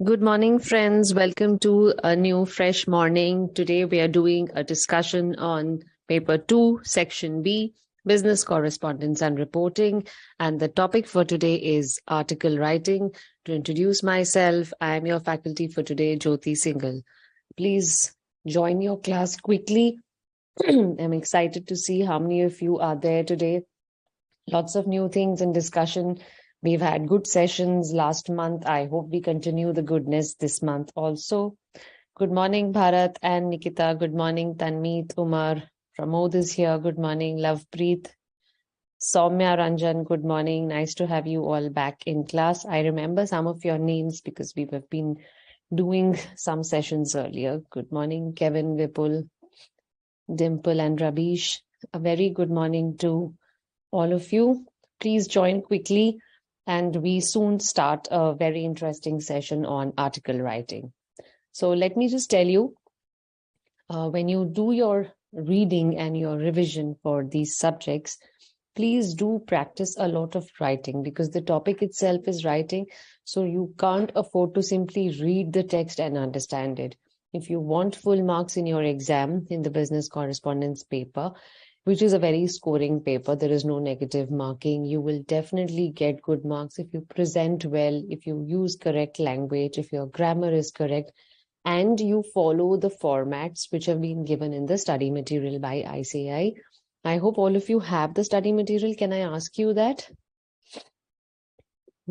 Good morning, friends. Welcome to a new fresh morning. Today we are doing a discussion on paper 2, section B, business correspondence and reporting. And the topic for today is article writing. To introduce myself, I am your faculty for today, Jyoti Singhal. Please join your class quickly. I'm excited to see how many of you are there today. Lots of new things in discussion. We've had good sessions last month. I hope we continue the goodness this month also. Good morning, Bharat and Nikita. Good morning, Tanmeet, Umar. Pramod is here. Good morning, Lovepreet. Soumya Ranjan, good morning. Nice to have you all back in class. I remember some of your names because we have been doing some sessions earlier. Good morning, Kevin, Vipul, Dimple, and Rabish. A very good morning to all of you. Please join quickly, and we soon start a very interesting session on article writing. So let me just tell you, when you do your reading and your revision for these subjects, please do practice a lot of writing because the topic itself is writing. So you can't afford to simply read the text and understand it. If you want full marks in your exam in the business correspondence paper, which is a very scoring paper, there is no negative marking. You will definitely get good marks if you present well, if you use correct language, if your grammar is correct, and you follow the formats which have been given in the study material by ICAI. I hope all of you have the study material. Can I ask you that?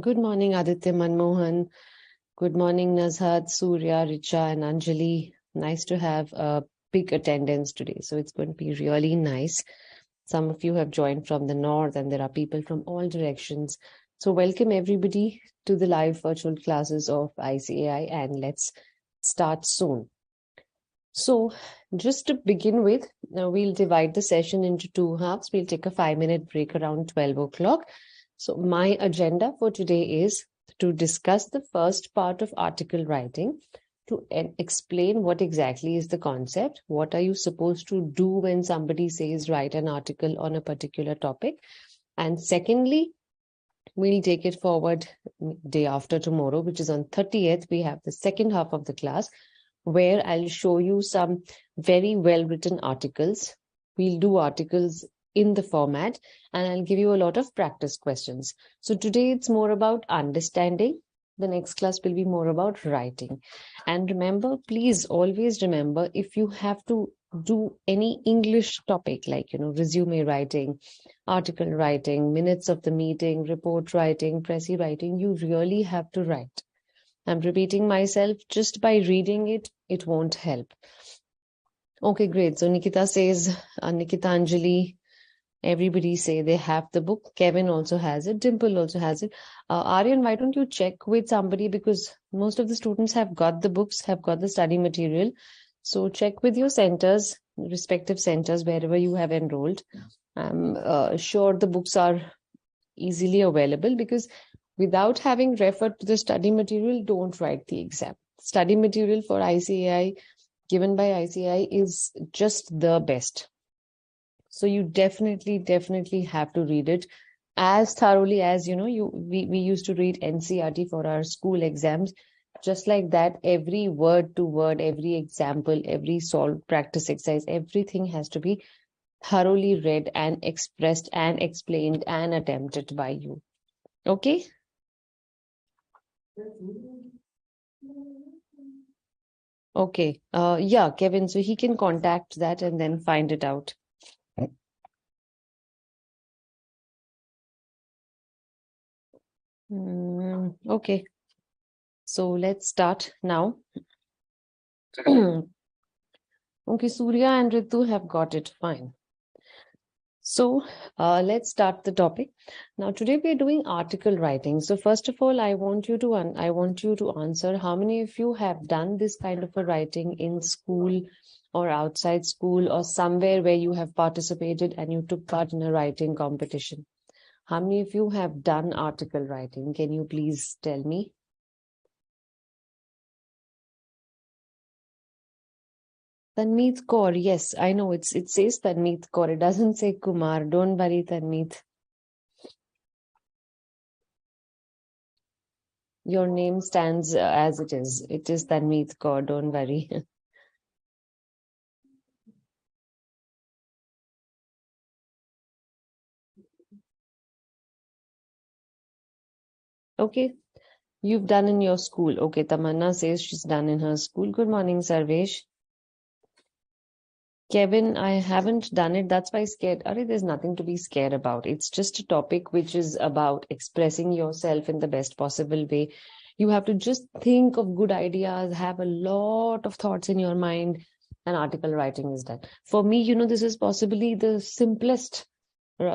Good morning, Aditya Manmohan. Good morning, Nazhat, Surya, Richa, and Anjali. Nice to have a big attendance today. So it's going to be really nice. Some of you have joined from the north, and there are people from all directions. So welcome everybody to the live virtual classes of ICAI, and let's start soon. So just to begin with, now we'll divide the session into two halves. We'll take a 5-minute break around 12 o'clock. So my agenda for today is to discuss the first part of article writing, to explain what exactly is the concept, what are you supposed to do when somebody says write an article on a particular topic. And secondly, we'll take it forward day after tomorrow, which is on 30th. We have the second half of the class where I'll show you some very well-written articles. We'll do articles in the format, and I'll give you a lot of practice questions. So today it's more about understanding. The next class will be more about writing. And remember, please always remember, if you have to do any English topic like, resume writing, article writing, minutes of the meeting, report writing, pressy writing, you really have to write. I'm repeating myself, just by reading it, it won't help. Okay, great. So Nikita says, Nikita, Anjali, everybody say they have the book. Kevin also has it. Dimple also has it. Aryan, why don't you check with somebody, because most of the students have got the books, have got the study material. So check with your centers, respective centers, wherever you have enrolled. I'm sure the books are easily available, because without having referred to the study material, don't write the exam. Study material for ICAI, given by ICAI, is just the best. So you definitely have to read it as thoroughly as, we used to read NCERT for our school exams. Just like that, every word to word, every example, every solved practice exercise, everything has to be thoroughly read and expressed and explained and attempted by you. Okay? Okay. Yeah, Kevin, so he can contact that and then find it out. Okay. So let's start now. Okay, Surya and Ritu have got it. Fine. So let's start the topic. Now, today we are doing article writing. So first of all, I want you to answer how many of you have done this kind of a writing in school or outside school or somewhere where you have participated and you took part in a writing competition. How many of you have done article writing? Can you please tell me? Tanmeet Kaur, yes, I know it says Tanmeet Kaur. It doesn't say Kumar. Don't worry, Tanmeet. Your name stands as it is. It is Tanmeet Kaur, don't worry. Okay, you've done in your school. Okay, Tamanna says she's done in her school. Good morning, Sarvesh. Kevin, I haven't done it. That's why I'm scared. There's nothing to be scared about. It's just a topic which is about expressing yourself in the best possible way. You have to just think of good ideas, have a lot of thoughts in your mind, and article writing is done. For me, this is possibly the simplest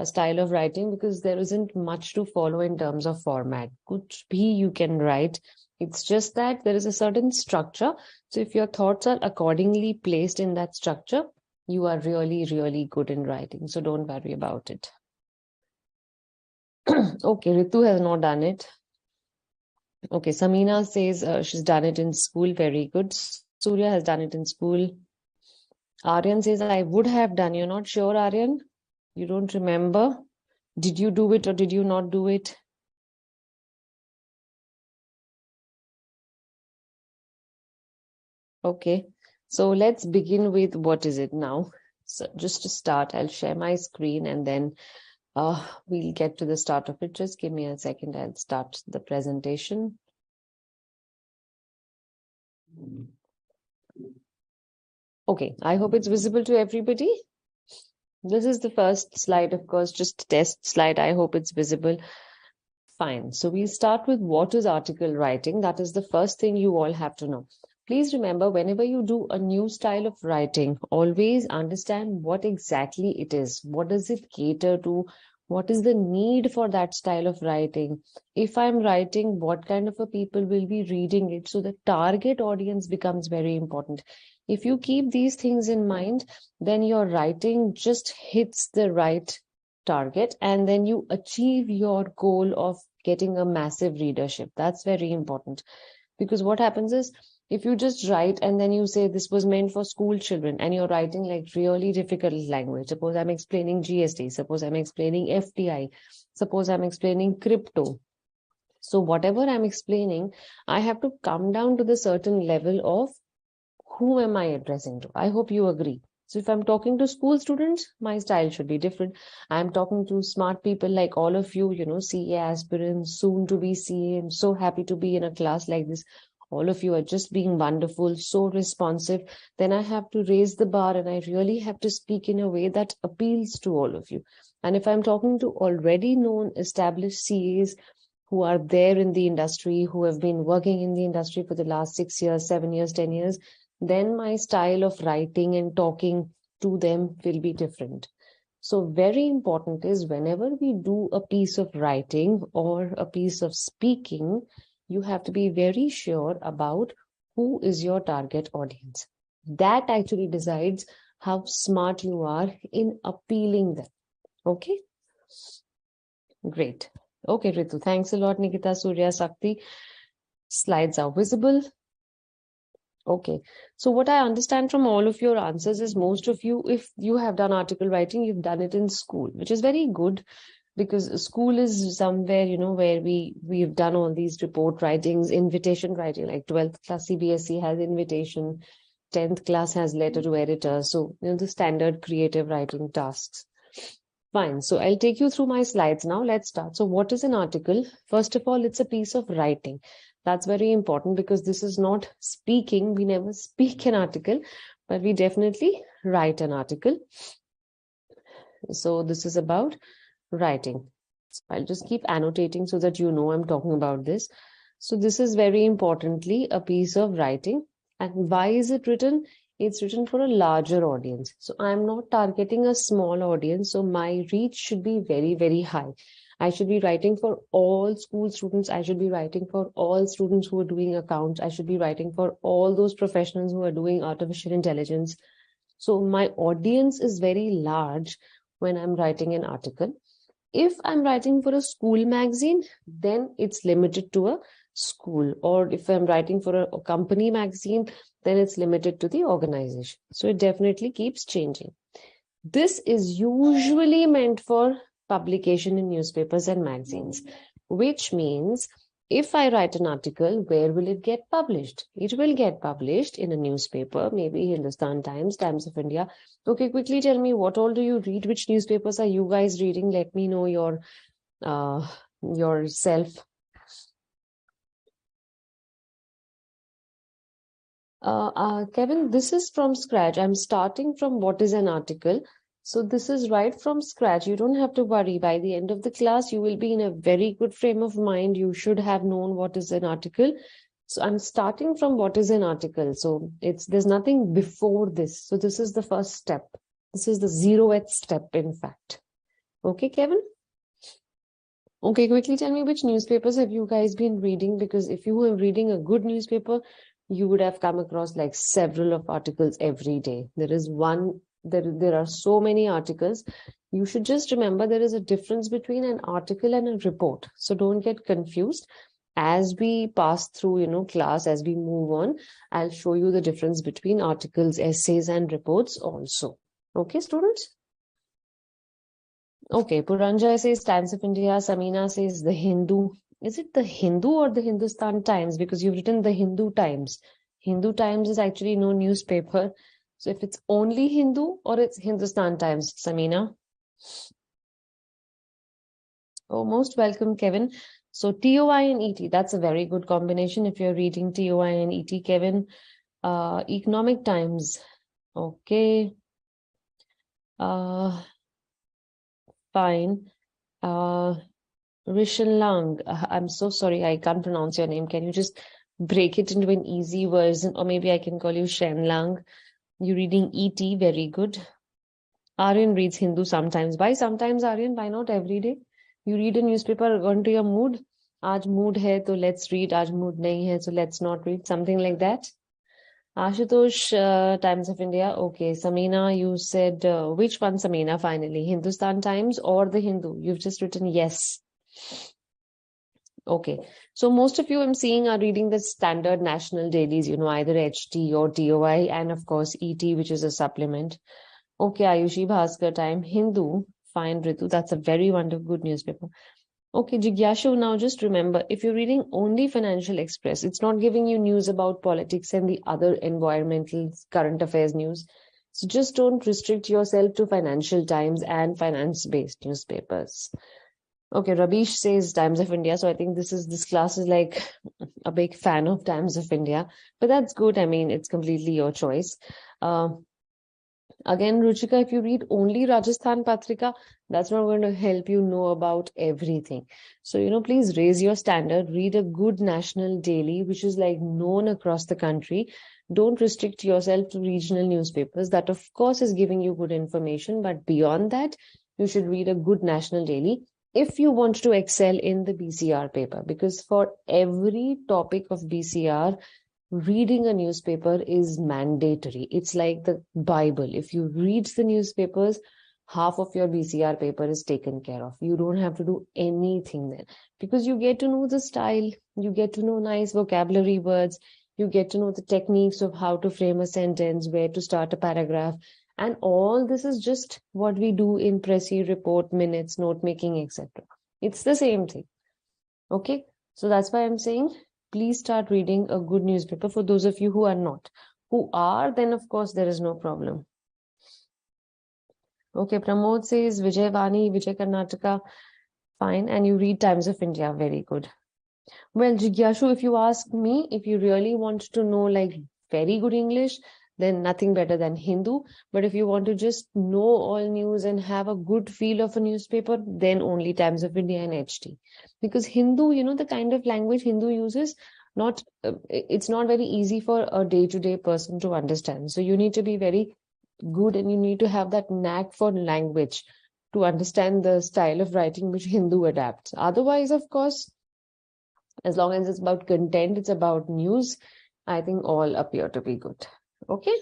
style of writing because there isn't much to follow in terms of format. Could be you can write. It's just that there is a certain structure. So if your thoughts are accordingly placed in that structure, you are really, really good in writing. So don't worry about it. Okay, Ritu has not done it. Okay, Samina says she's done it in school. Very good. Surya has done it in school. Aryan says, I would have done. You're not sure, Aryan? You don't remember? Did you do it or did you not do it? Okay, so let's begin with what is it now? So just to start, I'll share my screen and then we'll get to the start of it. Just give me a second. I'll start the presentation. Okay, I hope it's visible to everybody. This is the first slide, of course, just a test slide. I hope it's visible. Fine. So we'll start with what is article writing. That is the first thing you all have to know. Please remember, whenever you do a new style of writing, always understand what exactly it is. What does it cater to? What is the need for that style of writing? If I'm writing, what kind of a people will be reading it? So the target audience becomes very important. If you keep these things in mind, then your writing just hits the right target and then you achieve your goal of getting a massive readership. That's very important because what happens is if you just write and then you say this was meant for school children and you're writing like really difficult language, suppose I'm explaining GST, suppose I'm explaining FDI, suppose I'm explaining crypto. So whatever I'm explaining, I have to come down to the certain level of who am I addressing to? I hope you agree. So if I'm talking to school students, my style should be different. I'm talking to smart people like all of you, CA aspirants, soon to be CA. I'm so happy to be in a class like this. All of you are just being wonderful, so responsive. Then I have to raise the bar and I really have to speak in a way that appeals to all of you. And if I'm talking to already known established CAs who are there in the industry, who have been working in the industry for the last 6 years, 7 years, 10 years, then my style of writing and talking to them will be different. So very important is whenever we do a piece of writing or a piece of speaking, you have to be very sure about who is your target audience. That actually decides how smart you are in appealing them. Okay? Great. Okay, Ritu. Thanks a lot, Nikita, Surya, Sakti. Slides are visible. Okay. So what I understand from all of your answers is most of you, if you have done article writing, you've done it in school, which is very good because school is somewhere, where we've done all these report writings, invitation writing, like 12th class CBSE has invitation, 10th class has letter to editor. So, the standard creative writing tasks. Fine. So I'll take you through my slides now. Let's start. So what is an article? First of all, it's a piece of writing. That's very important because this is not speaking. We never speak an article, but we definitely write an article. So this is about writing. So I'll just keep annotating so that you know I'm talking about this. So this is very importantly a piece of writing. And why is it written? It's written for a larger audience. So I'm not targeting a small audience. So my reach should be very, very high. I should be writing for all school students. I should be writing for all students who are doing accounts. I should be writing for all those professionals who are doing artificial intelligence. So my audience is very large when I'm writing an article. If I'm writing for a school magazine, then it's limited to a school. Or if I'm writing for a company magazine, then it's limited to the organization. So it definitely keeps changing. This is usually meant for publication in newspapers and magazines, which means if I write an article, where will it get published? It will get published in a newspaper, maybe Hindustan Times, Times of India. Okay, quickly tell me, what all do you read? Which newspapers are you guys reading? Let me know yourself. Kevin, this is from scratch. I'm starting from what is an article. So this is right from scratch. You don't have to worry. By the end of the class, you will be in a very good frame of mind. You should have known what is an article. So I'm starting from what is an article. So there's nothing before this. So this is the first step. This is the 0th step, in fact. Okay, Kevin? Okay, quickly tell me, which newspapers have you guys been reading? Because if you were reading a good newspaper, you would have come across like several of articles every day. There are so many articles. You should just remember there is a difference between an article and a report. So don't get confused. As we pass through, class, as we move on, I'll show you the difference between articles, essays, and reports also. Okay, students? Okay, Puranja says Times of India. Samina says the Hindu. Is it the Hindu or the Hindustan Times? Because you've written the Hindu Times. Hindu Times is actually no newspaper. So if it's only Hindu or it's Hindustan Times, Samina? Oh, most welcome, Kevin. So TOI and ET, that's a very good combination if you're reading TOI and ET, Kevin. Economic Times. Okay. Fine. Rishan Lang, I'm so sorry, I can't pronounce your name. Can you just break it into an easy version? Or maybe I can call you Shen Lang. You're reading ET, very good. Aryan reads Hindu sometimes. Why sometimes, Aryan? Why not every day? You read a newspaper according to your mood. Aaj mood hai, to let's read. Aaj mood nahi hai, so let's not read. Something like that. Ashutosh, Times of India. Okay, Samina, you said, which one, Samina, finally? Hindustan Times or the Hindu? You've just written yes. Okay, so most of you I'm seeing are reading the standard national dailies, either HT or TOI, and of course ET, which is a supplement. Okay, Ayushi Bhaskar Time, Hindu, fine, Ritu, that's a very wonderful, good newspaper. Okay, Jigyashu, now just remember, if you're reading only Financial Express, it's not giving you news about politics and the other environmental current affairs news. So just don't restrict yourself to Financial Times and finance-based newspapers. Okay, Rabish says Times of India. So I think this class is like a big fan of Times of India. But that's good. I mean, it's completely your choice. Again, Ruchika, if you read only Rajasthan Patrika, that's not going to help you know about everything. So, please raise your standard. Read a good national daily, which is like known across the country. Don't restrict yourself to regional newspapers. That, of course, is giving you good information. But beyond that, you should read a good national daily if you want to excel in the BCR paper. Because for every topic of BCR, reading a newspaper is mandatory. It's like the Bible. If you read the newspapers, half of your BCR paper is taken care of. You don't have to do anything then, because you get to know the style, you get to know nice vocabulary words, you get to know the techniques of how to frame a sentence, where to start a paragraph. And all this is just what we do in Pressy, report, minutes, note making, etc. It's the same thing. Okay, so that's why I'm saying, please start reading a good newspaper. For those of you who are not. Who are, then of course there is no problem. Okay, Pramod says Vijay Vani, Vijay Karnataka. Fine, and you read Times of India. Very good. Well, Jigyashu, if you ask me, if you really want to know like very good English, then nothing better than Hindu. But if you want to just know all news and have a good feel of a newspaper, then only Times of India and HT. Because Hindu, the kind of language Hindu uses, it's not very easy for a day-to-day person to understand. So you need to be very good and you need to have that knack for language to understand the style of writing which Hindu adapts. Otherwise, of course, as long as it's about content, it's about news, I think all appear to be good. Okay,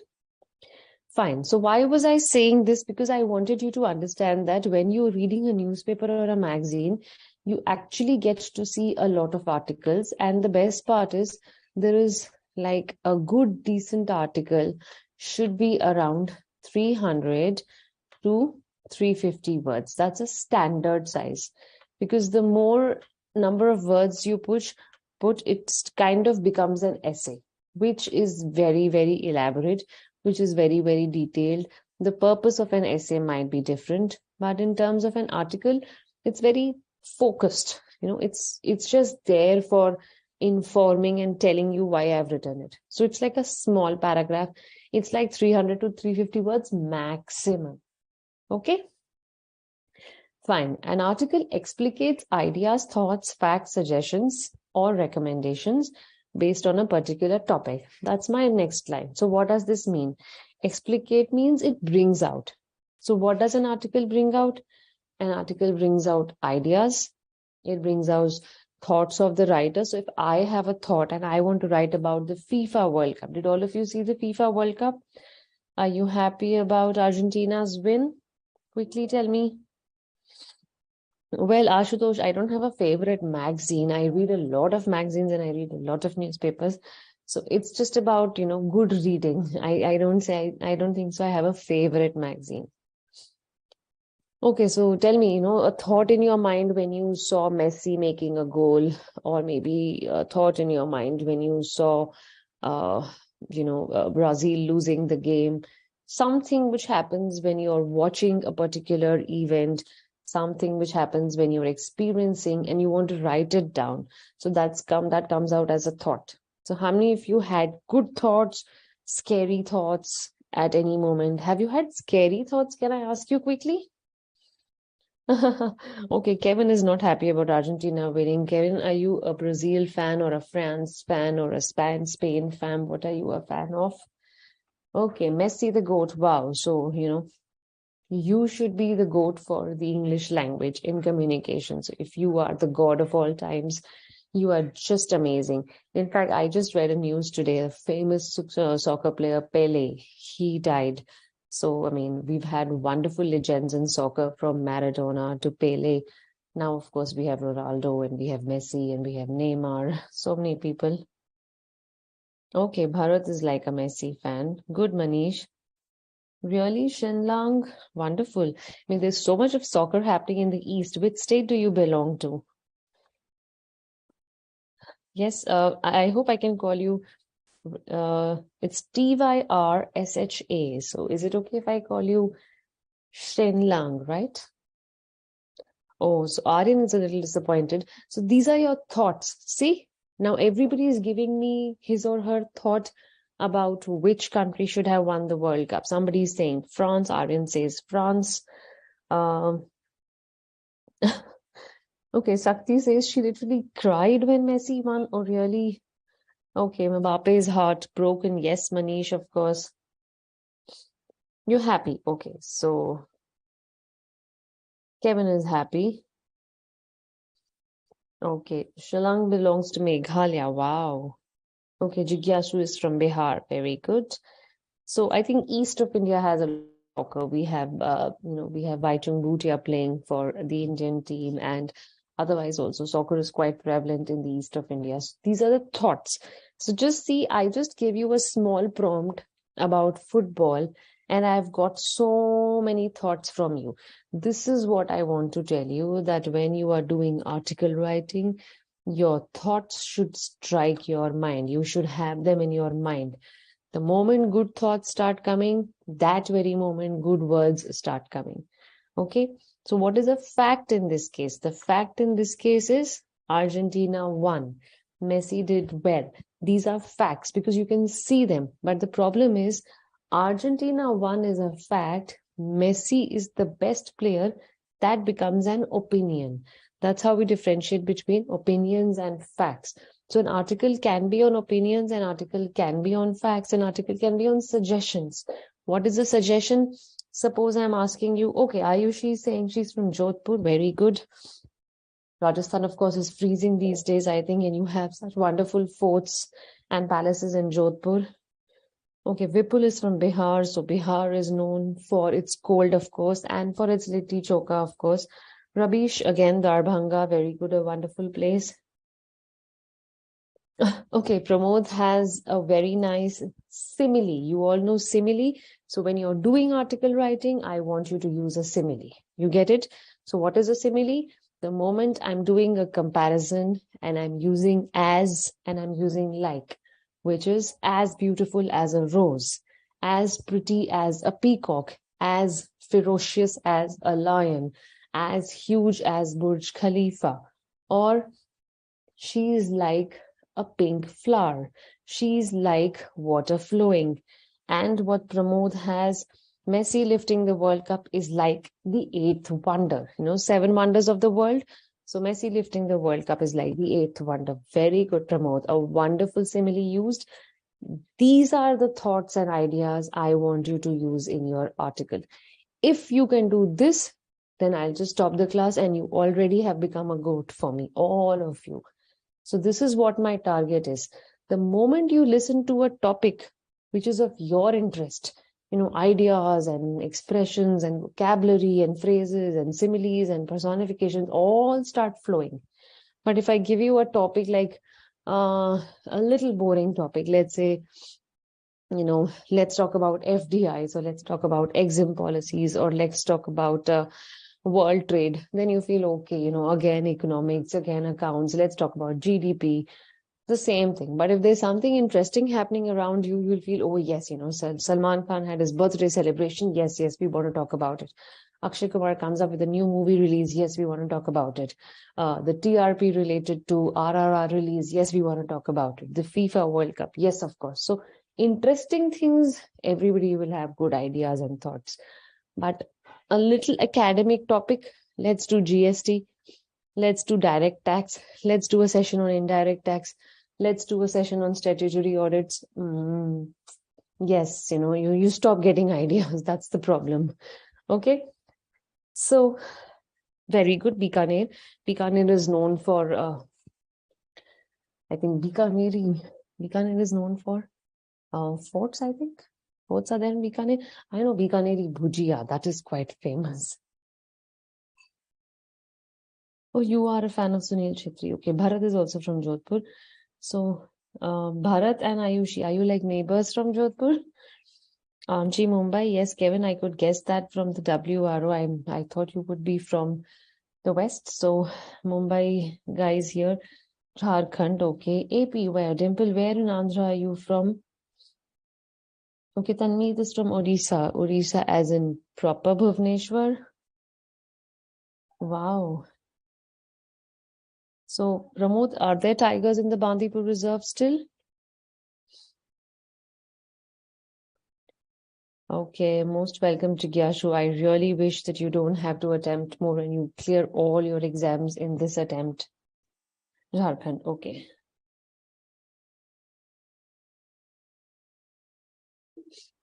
fine. So why was I saying this? Because I wanted you to understand that when you're reading a newspaper or a magazine, you actually get to see a lot of articles. And the best part is there is like a good, decent article should be around 300 to 350 words. That's a standard size, because the more number of words you push, output, it kind of becomes an essay, which is very, very elaborate, which is very, very detailed. The purpose of an essay might be different, but in terms of an article, it's very focused. It's just there for informing and telling you why I've written it. So it's like a small paragraph. It's like 300 to 350 words maximum. Okay? Fine. An article explicates ideas, thoughts, facts, suggestions, or recommendations based on a particular topic. That's my next line. So what does this mean? Explicate means it brings out. So what does an article bring out? An article brings out ideas. It brings out thoughts of the writer. So if I have a thought and I want to write about the FIFA World Cup, did all of you see the FIFA World Cup? Are you happy about Argentina's win? Quickly tell me. Well, Ashutosh, I don't have a favorite magazine. I read a lot of magazines and I read a lot of newspapers. So it's just about, good reading. I don't think so. I have a favorite magazine. Okay, so tell me, a thought in your mind when you saw Messi making a goal, or maybe a thought in your mind when you saw, Brazil losing the game, something which happens when you're watching a particular event, something which happens when you're experiencing and you want to write it down. So that comes out as a thought. So how many of you had good thoughts, scary thoughts at any moment? Have you had scary thoughts? Can I ask you quickly? Okay, Kevin is not happy about Argentina winning. Kevin, are you a Brazil fan or a France fan or a Spain fan? What are you a fan of? Okay, Messi the GOAT. Wow. So, you should be the GOAT for the English language in communication. So if you are the God of all times, you are just amazing. In fact, I just read a news today, a famous soccer player, Pele, he died. So, we've had wonderful legends in soccer from Maradona to Pele. Now, of course, we have Ronaldo and we have Messi and we have Neymar. So many people. Okay, Bharat is like a Messi fan. Good, Manish. Really, Shenlang? Wonderful. There's so much of soccer happening in the East. Which state do you belong to? Yes, I hope I can call you. It's Tyrsha. So is it okay if I call you Shenlang, right? Oh, so Aryan is a little disappointed. So these are your thoughts. See, now everybody is giving me his or her thought about which country should have won the World Cup. Somebody is saying France. Aryan says France. Okay, Sakti says she literally cried when Messi won. Oh, really? Okay, Mbappe's heart broken. Yes, Manish, of course. You're happy. Okay, so Kevin is happy. Okay, Shillong belongs to Meghalaya. Wow. Okay, Jigyasu is from Bihar. Very good. So I think East of India has a soccer. We have, we have Baichung Bhutia playing for the Indian team, and otherwise also soccer is quite prevalent in the East of India. So these are the thoughts. So just see, I just gave you a small prompt about football, and I've got so many thoughts from you. This is what I want to tell you, that when you are doing article writing, your thoughts should strike your mind. You should have them in your mind. The moment good thoughts start coming, that very moment good words start coming. Okay. So what is a fact in this case? The fact in this case is Argentina won. Messi did well. These are facts because you can see them. But the problem is Argentina won is a fact. Messi is the best player. That becomes an opinion. That's how we differentiate between opinions and facts. So an article can be on opinions, an article can be on facts, an article can be on suggestions. What is a suggestion? Suppose I'm asking you, okay, Ayushi is saying she's from Jodhpur. Very good. Rajasthan, of course, is freezing these days, I think, and you have such wonderful forts and palaces in Jodhpur. Okay, Vipul is from Bihar. So Bihar is known for its cold, of course, and for its litti choka, of course. Rabish, again, Darbhanga, very good, a wonderful place. Okay, Pramod has a very nice simile. You all know simile. So when you're doing article writing, I want you to use a simile. You get it? So what is a simile? The moment I'm doing a comparison and I'm using as and I'm using like, which is as beautiful as a rose, as pretty as a peacock, as ferocious as a lion, as huge as Burj Khalifa, or she is like a pink flower. She's like water flowing. And what Pramod has, Messi lifting the World Cup is like the eighth wonder. You know, seven wonders of the world. So Messi lifting the World Cup is like the eighth wonder. Very good, Pramod. A wonderful simile used. These are the thoughts and ideas I want you to use in your article. If you can do this, then I'll just stop the class and you already have become a goat for me, all of you. So this is what my target is. The moment you listen to a topic which is of your interest, you know, ideas and expressions and vocabulary and phrases and similes and personifications all start flowing. But if I give you a topic like a little boring topic, let's say, you know, let's talk about FDI, so let's talk about exim policies, or let's talk about world trade, then you feel okay, you know, again economics, again accounts, let's talk about GDP, the same thing. But if there's something interesting happening around you, you'll feel, oh yes, you know, Salman Khan had his birthday celebration, yes, we want to talk about it. Akshay Kumar comes up with a new movie release, yes, we want to talk about it. The TRP related to RRR release, yes, we want to talk about it. The FIFA World Cup, yes, of course. So interesting things, everybody will have good ideas and thoughts. But a little academic topic, let's do GST, let's do direct tax, let's do a session on indirect tax, let's do a session on statutory audits. Yes, you know, you stop getting ideas. That's the problem. Okay. So very good. Bikaner. Bikaner is known for, I think Bikaner is known for forts, I think. Forts are there in Bikaner. I know Bikaneri Bhujia. That is quite famous. Oh, you are a fan of Sunil Chhetri. Okay, Bharat is also from Jodhpur. So, Bharat and Ayushi, are you like neighbors from Jodhpur? Amchi, Mumbai. Yes, Kevin, I could guess that from the WRO. I thought you would be from the west. So, Mumbai guys here. Jharkhand, okay. AP, where? Dimple, where in Andhra are you from? Okay, Tanmeet is from Odisha. Odisha as in proper Bhubaneswar. Wow. So, Pramod, are there tigers in the Bandipur Reserve still? Okay, most welcome to Gyashu. I really wish that you don't have to attempt more and you clear all your exams in this attempt. Jharkhand, okay.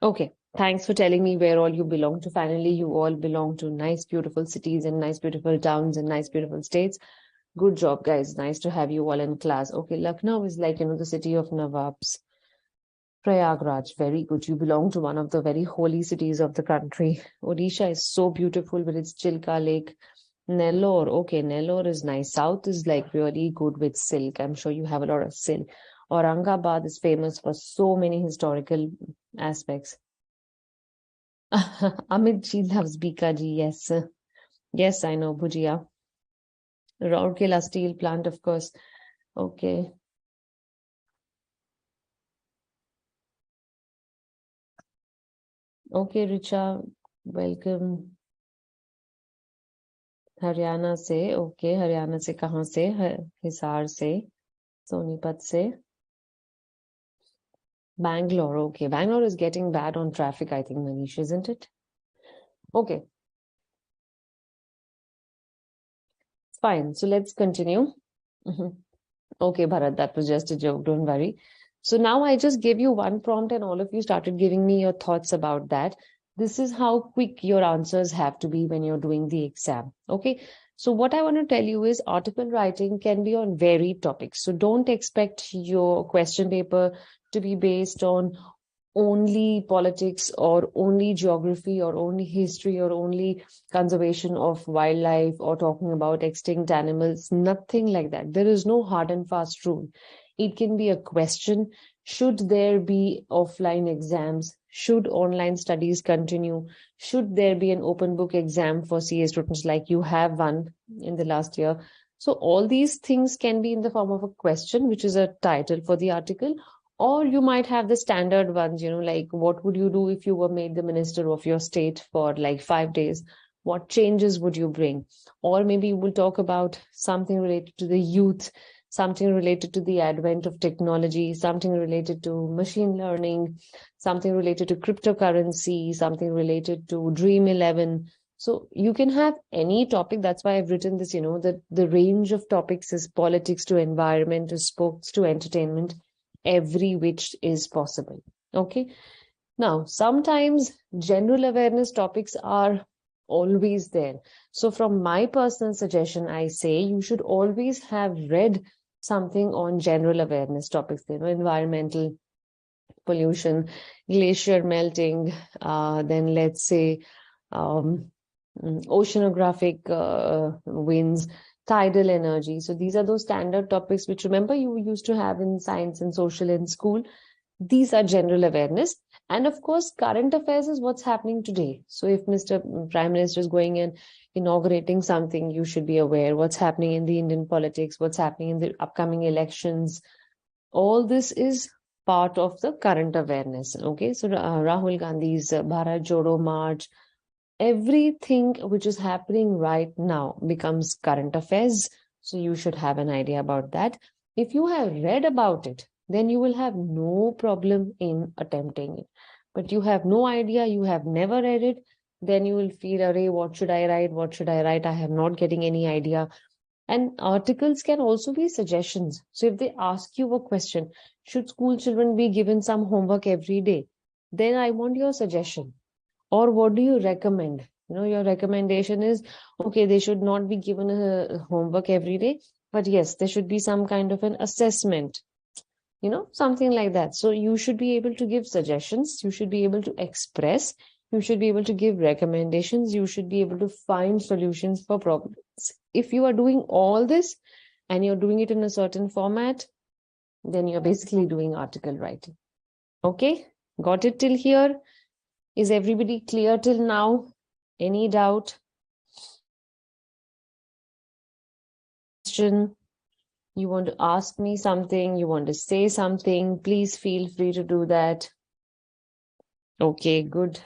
Okay, thanks for telling me where all you belong to. Finally, you all belong to nice, beautiful cities and nice, beautiful towns and nice, beautiful states. Good job, guys. Nice to have you all in class. Okay, Lucknow is like, you know, the city of Nawabs. Prayagraj, very good. You belong to one of the very holy cities of the country. Odisha is so beautiful with its Chilka Lake. Nellore, okay, Nellore is nice. South is like really good with silk. I'm sure you have a lot of silk. Aurangabad is famous for so many historical aspects. Amit ji loves Bika ji, yes. Yes, I know, Bhujia. Rourkela steel plant, of course. Okay. Okay, Richa, welcome. Haryana से okay Haryana से कहाँ से हिसार से सोनीपत से Bangalore, okay. Bangalore is getting bad on traffic, I think, Manish, isn't it? Okay. Fine. So let's continue. Okay, Bharat, that was just a joke. Don't worry. So now I just gave you one prompt and all of you started giving me your thoughts about that. This is how quick your answers have to be when you're doing the exam. Okay. So what I want to tell you is article writing can be on varied topics. So don't expect your question paper to be based on only politics or only geography or only history or only conservation of wildlife or talking about extinct animals. Nothing like that. There is no hard and fast rule. It can be a question. Should there be offline exams? Should online studies continue? Should there be an open book exam for CA students like you have one in the last year? So all these things can be in the form of a question, which is a title for the article, or you might have the standard ones, like what would you do if you were made the minister of your state for like 5 days? What changes would you bring? Or maybe we'll talk about something related to the youth, something related to the advent of technology, something related to machine learning, something related to cryptocurrency, something related to Dream 11. So you can have any topic. That's why I've written this, that the range of topics is politics to environment to sports to entertainment, every which is possible. Okay. Now, sometimes general awareness topics are always there. So from my personal suggestion, I say you should always have read something on general awareness topics, environmental pollution, glacier melting, then let's say oceanographic winds, tidal energy. So these are those standard topics which, remember, you used to have in science and social in school. These are general awareness. And of course, current affairs is what's happening today. So if Mr. Prime Minister is going and inaugurating something, you should be aware what's happening in the Indian politics, what's happening in the upcoming elections. All this is part of the current awareness. Okay, so Rahul Gandhi's Bharat Jodo March, everything which is happening right now becomes current affairs. So you should have an idea about that. If you have read about it, then you will have no problem in attempting it. But you have no idea, you have never read it, then you will feel, array, what should I write? What should I write? I am not getting any idea. And articles can also be suggestions. So if they ask you a question, should school children be given some homework every day? Then I want your suggestion. Or what do you recommend? Your recommendation is, okay, they should not be given a homework every day, but yes, there should be some kind of an assessment, something like that. So you should be able to give suggestions. You should be able to express. You should be able to give recommendations. You should be able to find solutions for problems. If you are doing all this and you're doing it in a certain format, then you're basically doing article writing. Okay, got it till here? Is everybody clear till now? Any doubt? Question? You want to ask me something? You want to say something? Please feel free to do that. Okay, good.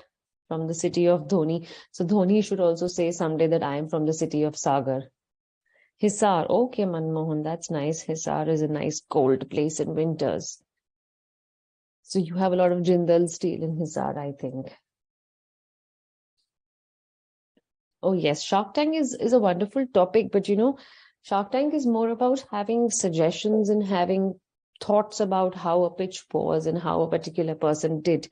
From the city of Dhoni. So Dhoni should also say someday that I am from the city of Sagar. Hisar. Okay, Manmohan, that's nice. Hisar is a nice cold place in winters. So you have a lot of Jindal steel in Hisar, I think. Oh, yes. Shark Tank is a wonderful topic, but Shark Tank is more about having suggestions and having thoughts about how a pitch was and how a particular person did,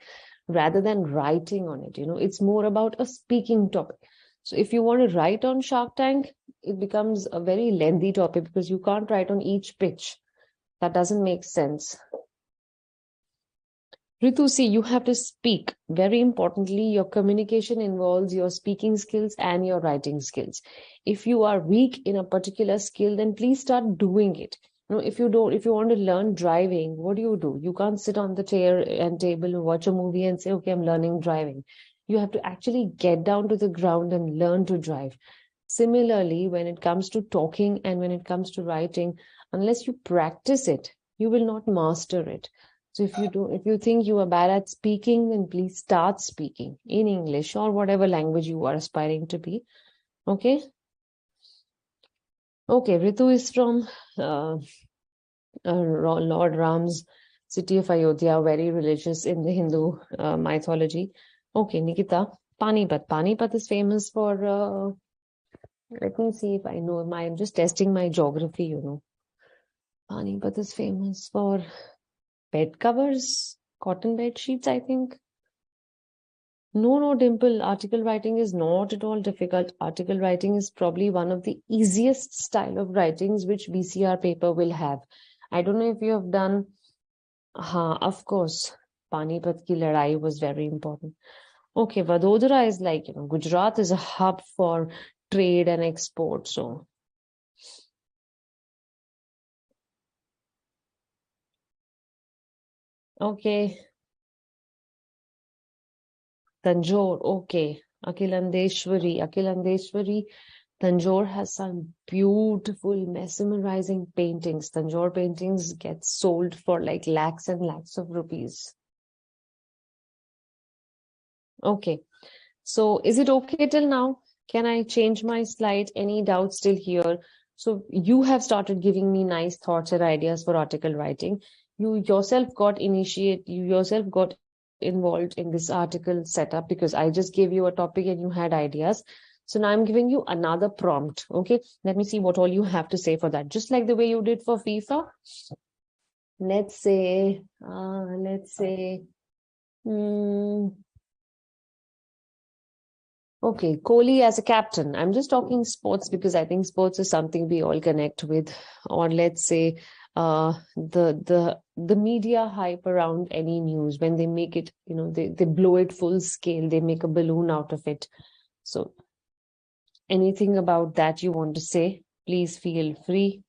rather than writing on it. It's more about a speaking topic. So if you want to write on Shark Tank, it becomes a very lengthy topic because you can't write on each pitch. That doesn't make sense. Ritu, see, you have to speak. Very importantly, your communication involves your speaking skills and your writing skills. If you are weak in a particular skill, then please start doing it. If you want to learn driving, what do? You can't sit on the chair and table and watch a movie and say, okay, I'm learning driving. You have to actually get down to the ground and learn to drive. Similarly, when it comes to talking and when it comes to writing, unless you practice it, you will not master it. So if you think you are bad at speaking, then please start speaking in English or whatever language you are aspiring to be. Okay. Okay. Ritu is from Lord Ram's city of Ayodhya, very religious in the Hindu mythology. Okay, Nikita. Panipat. Panipat is famous for, let me see if I know. I'm just testing my geography, Panipat is famous for bed covers, cotton bed sheets, I think. No, Dimple. Article writing is not at all difficult. Article writing is probably one of the easiest style of writings which BCR paper will have. I don't know if you have done. Of course. Panipat ki ladai was very important. Okay, Vadodara is like, Gujarat is a hub for trade and export. So, okay. Tanjore, okay. Akilandeshwari Tanjore has some beautiful, mesmerizing paintings. Tanjore paintings get sold for like lakhs and lakhs of rupees. Okay. So is it okay till now? Can I change my slide? Any doubts still here? So you have started giving me nice thoughts and ideas for article writing. You yourself got involved in this article setup because I just gave you a topic and you had ideas. So now I'm giving you another prompt. Okay. Let me see what all you have to say for that. Just like the way you did for FIFA. Let's say, hmm, okay, Kohli as a captain. I'm just talking sports because I think sports is something we all connect with. Or let's say the media hype around any news when they make it, they blow it full scale, they make a balloon out of it. So anything about that you want to say, please feel free.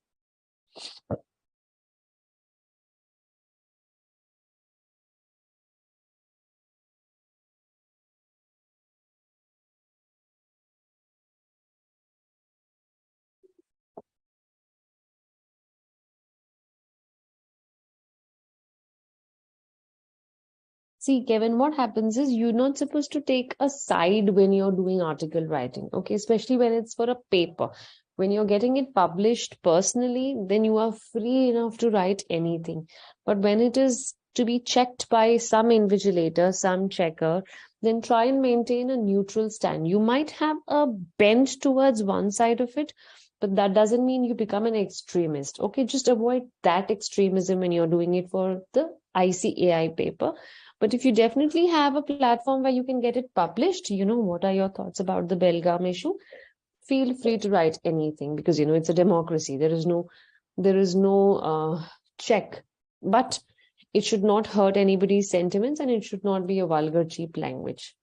See, Kevin, what happens is you're not supposed to take a side when you're doing article writing, okay? Especially when it's for a paper. When you're getting it published personally, then you are free enough to write anything. But when it is to be checked by some invigilator, some checker, then try and maintain a neutral stand. You might have a bent towards one side of it, but that doesn't mean you become an extremist. Okay, just avoid that extremism when you're doing it for the ICAI paper. But if you definitely have a platform where you can get it published, what are your thoughts about the Belgaum issue? Feel free to write anything because, it's a democracy. There is no check, but it should not hurt anybody's sentiments and it should not be a vulgar, cheap language.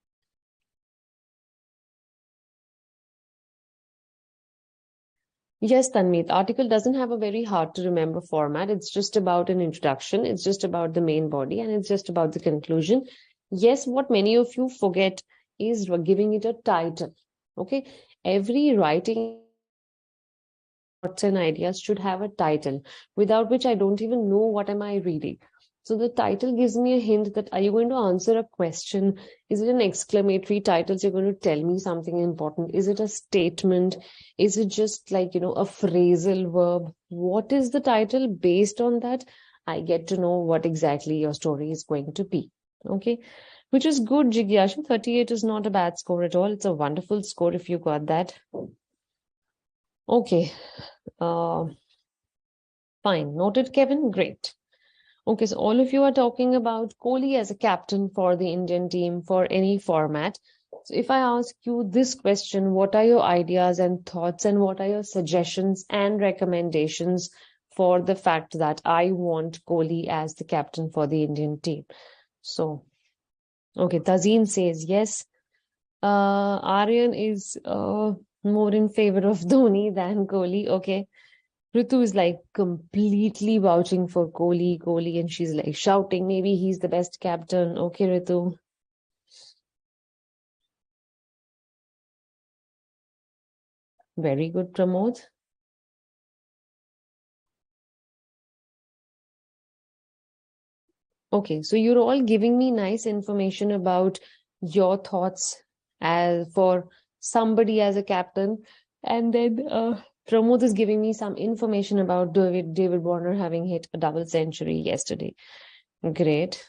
Yes, Tanmeet, article doesn't have a very hard to remember format. It's just about an introduction. It's just about the main body and it's just about the conclusion. Yes, what many of you forget is giving it a title. Okay. Every writing thoughts and ideas should have a title, without which I don't even know what am I reading. So the title gives me a hint that are you going to answer a question? Is it an exclamatory title? So you're going to tell me something important. Is it a statement? Is it just like, a phrasal verb? What is the title? Based on that, I get to know what exactly your story is going to be. Okay. Which is good, Jigyasha. 38 is not a bad score at all. It's a wonderful score if you got that. Okay. Uh, Fine. Noted, Kevin. Great. Okay, so all of you are talking about Kohli as a captain for the Indian team for any format. So if I ask you this question, what are your ideas and thoughts and what are your suggestions and recommendations for the fact that I want Kohli as the captain for the Indian team? So, okay, Tazeen says yes. Aryan is more in favor of Dhoni than Kohli. Okay. Ritu is like completely vouching for Kohli, and she's like shouting, maybe he's the best captain. Okay, Ritu. Very good, Pramod. Okay, so you're all giving me nice information about your thoughts as for somebody as a captain. And then Pramod is giving me some information about David Warner having hit a double century yesterday. Great.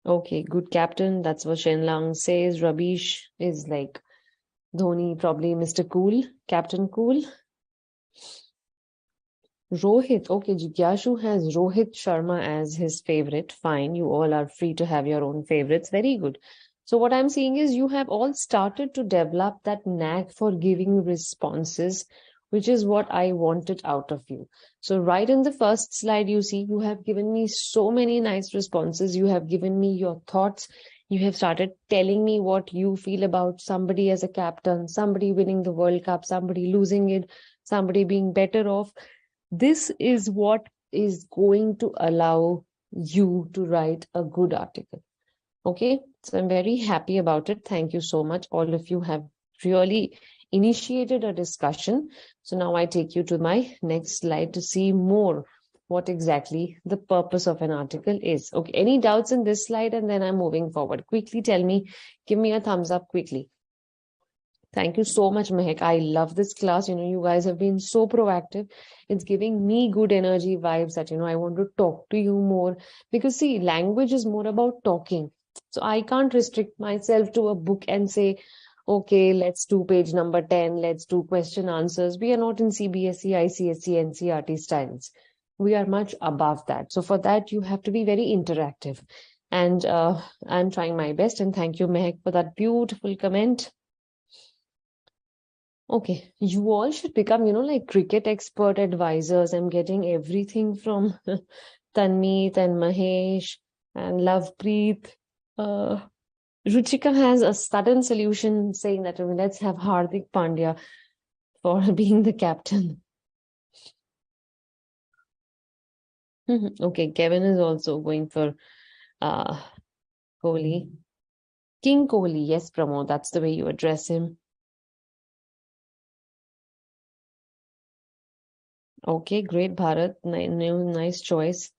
Okay, good captain. That's what Shen Lang says. Rabish is like Dhoni, probably Mr. Cool, Captain Cool. Rohit, okay, Jigyashu has Rohit Sharma as his favorite. Fine, you all are free to have your own favorites. Very good. So, what I'm seeing is you have all started to develop that knack for giving responses, which is what I wanted out of you. So, right in the first slide, you see, you have given me so many nice responses. You have given me your thoughts. You have started telling me what you feel about somebody as a captain, somebody winning the World Cup, somebody losing it, somebody being better off. This is what is going to allow you to write a good article. Okay, so I'm very happy about it. Thank you so much. All of you have really initiated a discussion. So now I take you to my next slide to see more what exactly the purpose of an article is. Okay, any doubts in this slide? And then I'm moving forward. Quickly tell me, give me a thumbs up quickly. Thank you so much, Mehak. I love this class. You guys have been so proactive. It's giving me good energy vibes that, I want to talk to you more because, see, language is more about talking. So I can't restrict myself to a book and say, okay, let's do page number 10, let's do question answers. We are not in CBSE, ICSE, NCRT styles. We are much above that. So for that, you have to be very interactive. And I'm trying my best. And thank you, Mehak, for that beautiful comment. Okay, you all should become, like cricket expert advisors. I'm getting everything from Tanmeet and Mahesh and Lovepreet. Ruchika has a sudden solution saying that let's have Hardik Pandya for being the captain. Okay, Kevin is also going for Kohli. King Kohli, yes, Pramod, that's the way you address him. Okay, great, Bharat. Nice choice.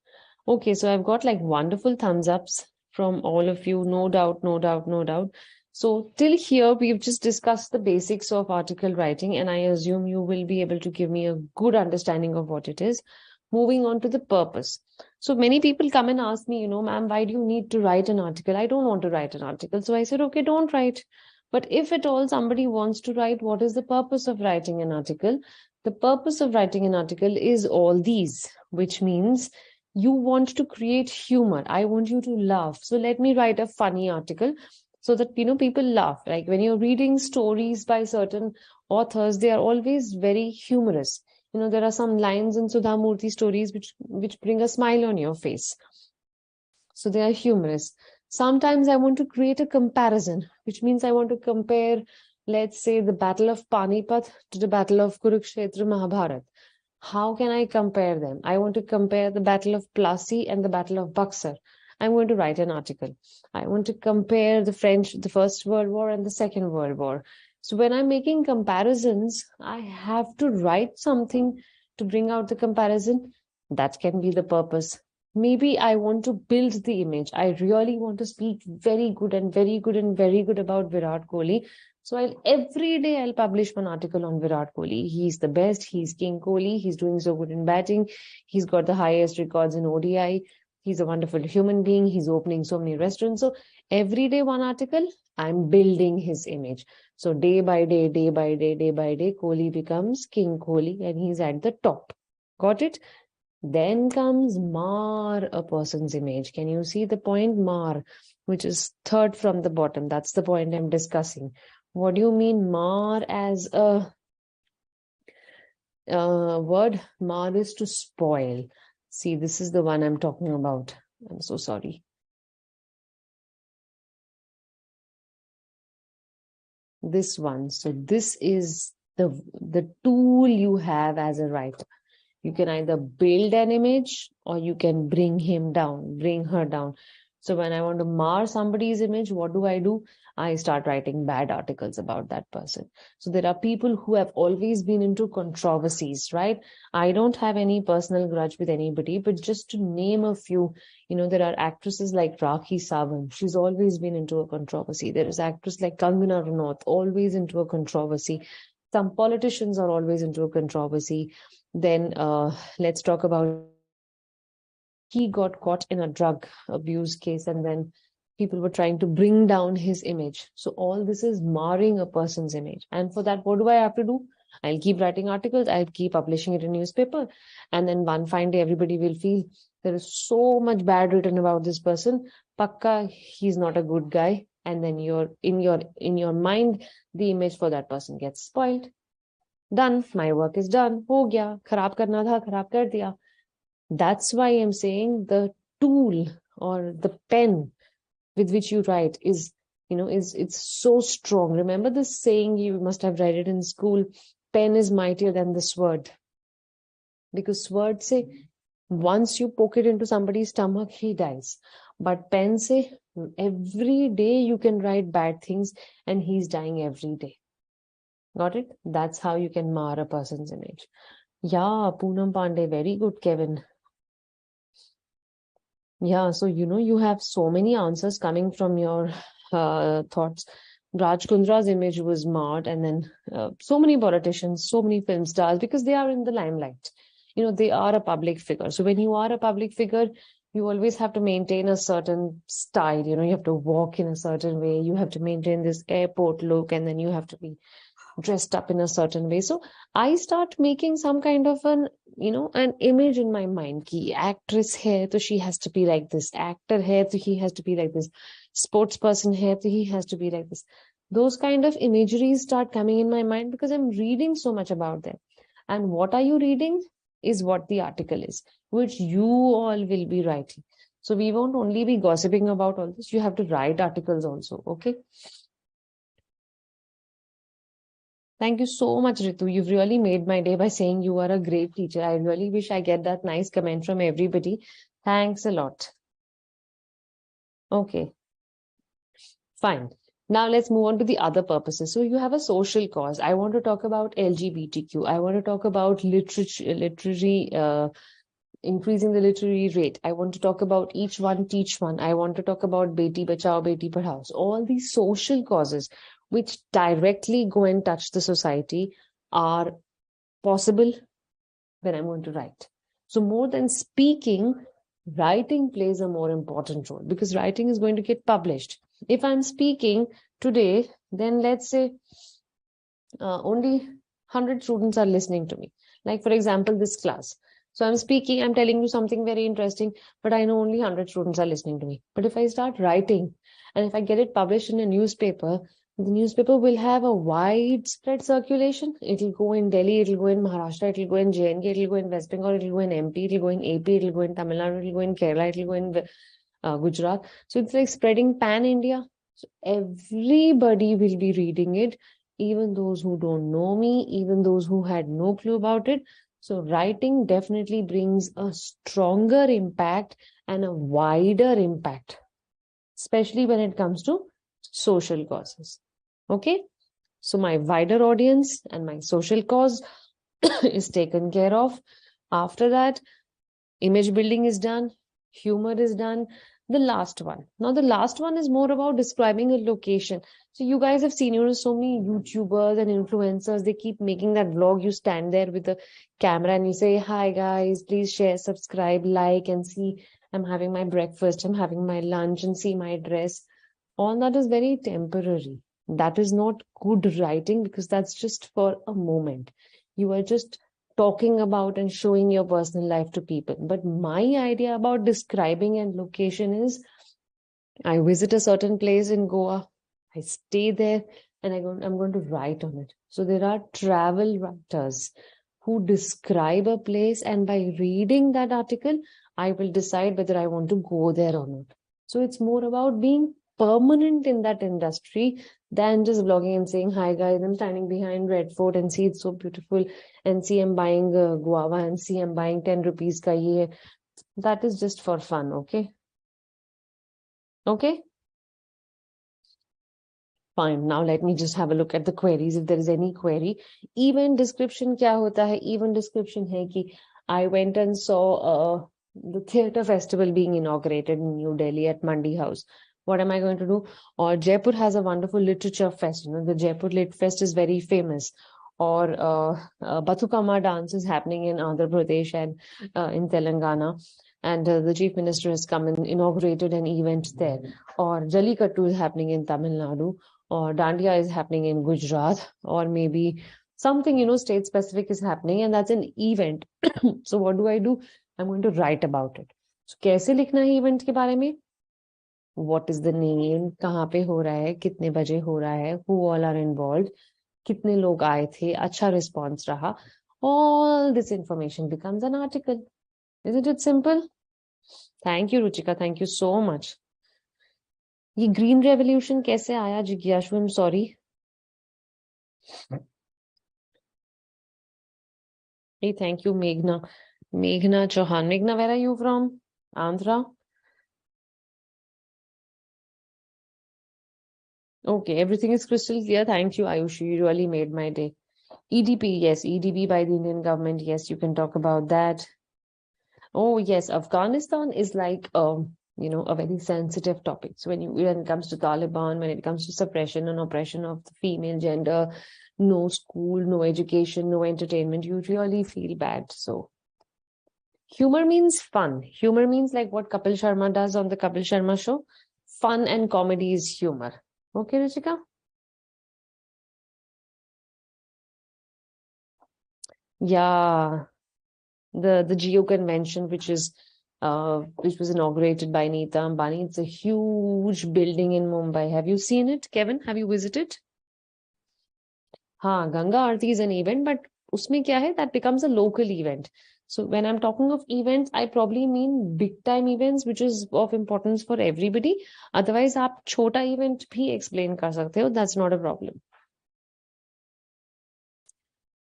Okay, so I've got like wonderful thumbs ups from all of you. No doubt, no doubt, no doubt. So till here, we've just discussed the basics of article writing, and I assume you will be able to give me a good understanding of what it is. Moving on to the purpose. So many people come and ask me, ma'am, why do you need to write an article? I don't want to write an article. So I said, okay, don't write. But if at all somebody wants to write, what is the purpose of writing an article? The purpose of writing an article is all these, which means you want to create humor. I want you to laugh. So let me write a funny article so that, people laugh. Like when you're reading stories by certain authors, they are always very humorous. There are some lines in Sudha Murthy stories which bring a smile on your face. So they are humorous. Sometimes I want to create a comparison, which means I want to compare, let's say, the Battle of Panipat to the Battle of Kurukshetra Mahabharat. How can I compare them? I want to compare the Battle of Plassey and the Battle of Buxar. I'm going to write an article. I want to compare the First World War and the Second World War. So when I'm making comparisons, I have to write something to bring out the comparison. That can be the purpose. Maybe I want to build the image. I really want to speak very good and very good and very good about Virat Kohli. So every day I'll publish one article on Virat Kohli. He's the best. He's King Kohli. He's doing so good in batting. He's got the highest records in ODI. He's a wonderful human being. He's opening so many restaurants. So every day one article, I'm building his image. So day by day, day by day, day by day, Kohli becomes King Kohli and he's at the top. Got it? Then comes mar a person's image. Can you see the point mar, which is third from the bottom? That's the point I'm discussing. What do you mean mar as a word? Mar is to spoil. See, this is the one I'm talking about. I'm so sorry. This one. So this is the tool you have as a writer. You can either build an image or you can bring him down, bring her down. So when I want to mar somebody's image, what do? I start writing bad articles about that person. So there are people who have always been into controversies, right? I don't have any personal grudge with anybody, but just to name a few, there are actresses like Rakhi Sawant. She's always been into a controversy. There is actress like Kangana Ranaut, always into a controversy. Some politicians are always into a controversy. Then let's talk about, he got caught in a drug abuse case and then people were trying to bring down his image. So all this is marring a person's image. And for that, what do I have to do? I'll keep writing articles. I'll keep publishing it in newspaper. And then one fine day, everybody will feel there is so much bad written about this person. Pakka, he's not a good guy. And then in your mind, the image for that person gets spoiled. Done. My work is done. Ho gaya. Kharab karna tha, kharab kar diya. That's why I'm saying the tool or the pen with which you write is it's so strong. Remember this saying, you must have read it in school, pen is mightier than the sword. Because sword say, once you poke it into somebody's stomach, he dies. But pen se, every day you can write bad things and he's dying every day. Got it? That's how you can mar a person's image. Yeah, Poonam Pandey, very good, Kevin. Yeah, so you have so many answers coming from your thoughts. Raj Kundra's image was marred, and then so many politicians, so many film stars, because they are in the limelight. They are a public figure. So when you are a public figure, you always have to maintain a certain style. You have to walk in a certain way. You have to maintain this airport look, and then you have to be dressed up in a certain way. So I start making some kind of an image in my mind. Ki actress hai, so she has to be like this. Actor hai, so he has to be like this. Sports person hai, so he has to be like this. Those kind of imageries start coming in my mind because I'm reading so much about them. And what are you reading is what the article is, which you all will be writing. So we won't only be gossiping about all this. You have to write articles also. Okay. Thank you so much, Ritu. You've really made my day by saying you are a great teacher. I really wish I get that nice comment from everybody. Thanks a lot. Okay, fine. Now let's move on to the other purposes. So you have a social cause. I want to talk about LGBTQ. I want to talk about literary, increasing the literary rate. I want to talk about each one, teach one. I want to talk about Beti Bachao, Beti Padhao. So all these social causes which directly go and touch the society are possible when I'm going to write. So more than speaking, writing plays a more important role because writing is going to get published. If I'm speaking today, then let's say only 100 students are listening to me. Like, for example, this class. So I'm speaking, I'm telling you something very interesting, but I know only 100 students are listening to me. But if I start writing and if I get it published in a newspaper, the newspaper will have a widespread circulation. It'll go in Delhi, it'll go in Maharashtra, it'll go in JNK, it'll go in West Bengal, it'll go in MP, it'll go in AP, it'll go in Tamil Nadu, it'll go in Kerala, it'll go in Gujarat. So it's like spreading pan India. So everybody will be reading it, even those who don't know me, even those who had no clue about it. So writing definitely brings a stronger impact and a wider impact, especially when it comes to social causes. Okay, so my wider audience and my social cause is taken care of. After that, image building is done, humor is done. The last one. Now, the last one is more about describing a location. So, you guys have seen, so many YouTubers and influencers, they keep making that vlog. You stand there with the camera and you say, "Hi, guys, please share, subscribe, like, and see. I'm having my breakfast, I'm having my lunch, and see my dress." All that is very temporary. That is not good writing because that's just for a moment. You are just talking about and showing your personal life to people. But my idea about describing and location is I visit a certain place in Goa, I stay there, and I'm going to write on it. So there are travel writers who describe a place, and by reading that article, I will decide whether I want to go there or not. So it's more about being permanent in that industry than just blogging and saying, "Hi guys, I'm standing behind Red Fort and see it's so beautiful, and see I'm buying guava, and see I'm buying 10 rupees ka ye." That is just for fun. Okay. Okay. Fine. Now let me just have a look at the queries. If there is any query, event description क्या होता है? Event description है कि I went and saw the theatre festival being inaugurated in New Delhi at Mandi House. What am I going to do? Or Jaipur has a wonderful literature fest. The Jaipur Lit Fest is very famous. Or Bathukama dance is happening in Andhra Pradesh and in Telangana. And the chief minister has come and inaugurated an event there. Or Jallikattu is happening in Tamil Nadu, or Dandiya is happening in Gujarat, or maybe something, state specific is happening, and that's an event. So what do? I'm going to write about it. So कैसे लिखना है event के बारे में? What is the name? कहाँ पे हो रहा है? कितने बजे हो रहा है? Who all are involved? कितने लोग आए थे? अच्छा response रहा? All this information becomes an article. Isn't it simple? Thank you, Ruchika. Thank you so much. ये ग्रीन रेवोल्यूशन कैसे आया जिज्ञासु? I'm sorry. Hey, thank you, Meghna. Meghna Chauhan. Meghna, where are you from? Andhra? Okay, everything is crystal clear. Thank you, Ayushi. You really made my day. EDP, yes, EDP by the Indian government. Yes, you can talk about that. Oh, yes, Afghanistan is like a very sensitive topic. So when it comes to Taliban, when it comes to suppression and oppression of the female gender, no school, no education, no entertainment, you really feel bad. So humor means fun. Humor means like what Kapil Sharma does on the Kapil Sharma show. Fun and comedy is humor. Okay, Ruchika? Yeah, the Geo convention, which was inaugurated by Neeta Ambani. It's a huge building in Mumbai. Have you seen it, Kevin? Have you visited? हाँ, Ganga Aarti is an event, but उसमें क्या है? That becomes a local event. So when I'm talking of events, I probably mean big time events, which is of importance for everybody. Otherwise, आप छोटा event भी explain कर सकते हो. That's not a problem.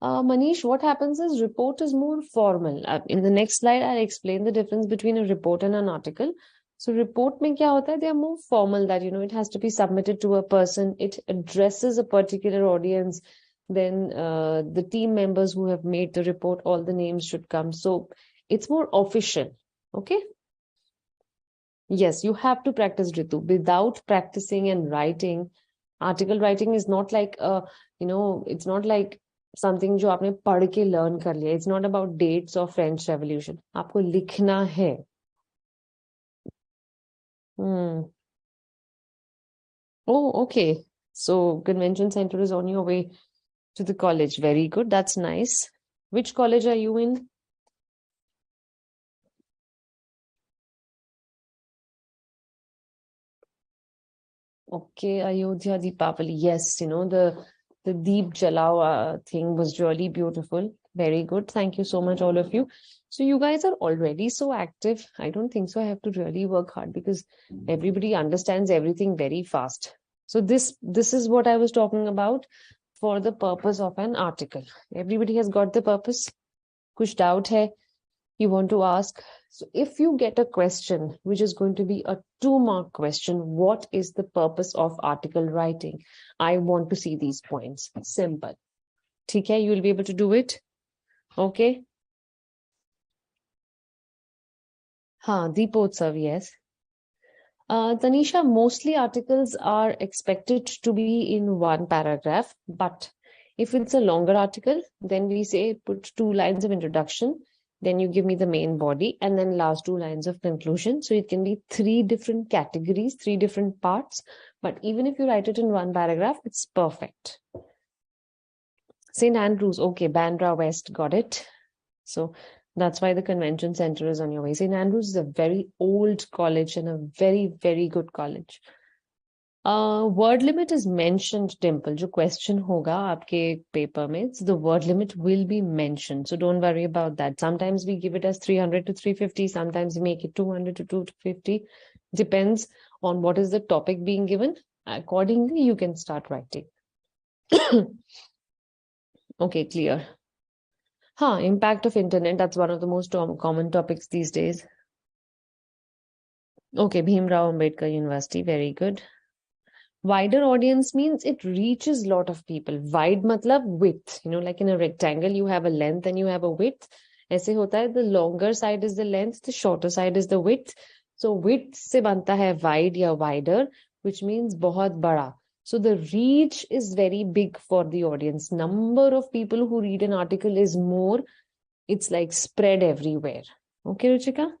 Manish, what happens is report is more formal. In the next slide, I'll explain the difference between a report and an article. So report में क्या होता है? They are more formal that, it has to be submitted to a person. It addresses a particular audience. Then the team members who have made the report, all the names should come. So it's more official. Okay? Yes, you have to practice, Ritu. Without practicing and writing, article writing is not like it's not like something जो आपने पढ़ के learn कर लिया. It's not about dates or French Revolution. आपको लिखना है. Hmm. Oh, okay. So convention center is on your way to the college. Very good. That's nice. Which college are you in? Okay, Ayodhya Deepavali. Yes, the Deep Jalao thing was really beautiful. Very good. Thank you so much, all of you. So you guys are already so active. I don't think so. I have to really work hard because everybody understands everything very fast. So this is what I was talking about for the purpose of an article. Everybody has got the purpose. Kuch doubt hai? You want to ask. So if you get a question, which is going to be a 2-mark question, what is the purpose of article writing? I want to see these points. Simple. Okay, you will be able to do it. Okay. Deepotsav, yes. Tanisha, mostly articles are expected to be in one paragraph, but if it's a longer article, then we say put 2 lines of introduction, then you give me the main body, and then last 2 lines of conclusion. So it can be 3 different categories, 3 different parts, but even if you write it in one paragraph, it's perfect. St. Andrews, okay, Bandra West, got it. So that's why the convention center is on your way. St. Andrews is a very old college and a very, very good college. Word limit is mentioned, Dimple. जो question होगा आपके paper में, the word limit will be mentioned. So don't worry about that. Sometimes we give it as 300 to 350. Sometimes we make it 200 to 250. Depends on what is the topic being given. Accordingly, you can start writing. Okay, clear. Impact of internet. That's one of the most common topics these days. Okay, Bhimrao Ambedkar University. Very good. Wider audience means it reaches a lot of people. Wide matlab width. Like in a rectangle, you have a length and you have a width. ऐसे होता है, the longer side is the length, the shorter side is the width. So width से बनता है wide या wider, which means बहुत बड़ा. So the reach is very big for the audience. Number of people who read an article is more. It's like spread everywhere. Okay, Ruchika?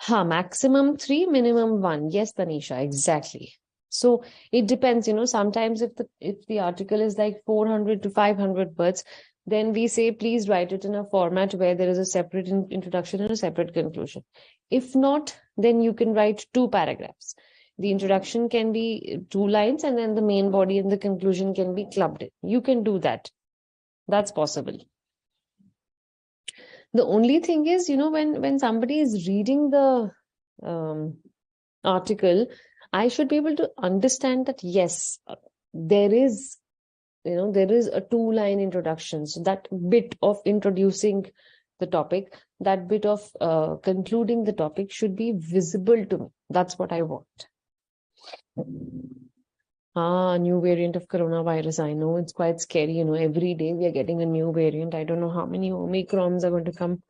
Maximum 3, minimum 1. Yes, Tanisha, exactly. So it depends, sometimes if the article is like 400 to 500 words, then we say, please write it in a format where there is a separate introduction and a separate conclusion. If not, then you can write 2 paragraphs. The introduction can be 2 lines and then the main body and the conclusion can be clubbed in. You can do that. That's possible. The only thing is, when somebody is reading the article, I should be able to understand that, yes, there is a 2-line introduction. So that bit of introducing the topic, that bit of concluding the topic should be visible to me. That's what I want. New variant of coronavirus. I know it's quite scary. Every day we are getting a new variant. I don't know how many Omicrons are going to come.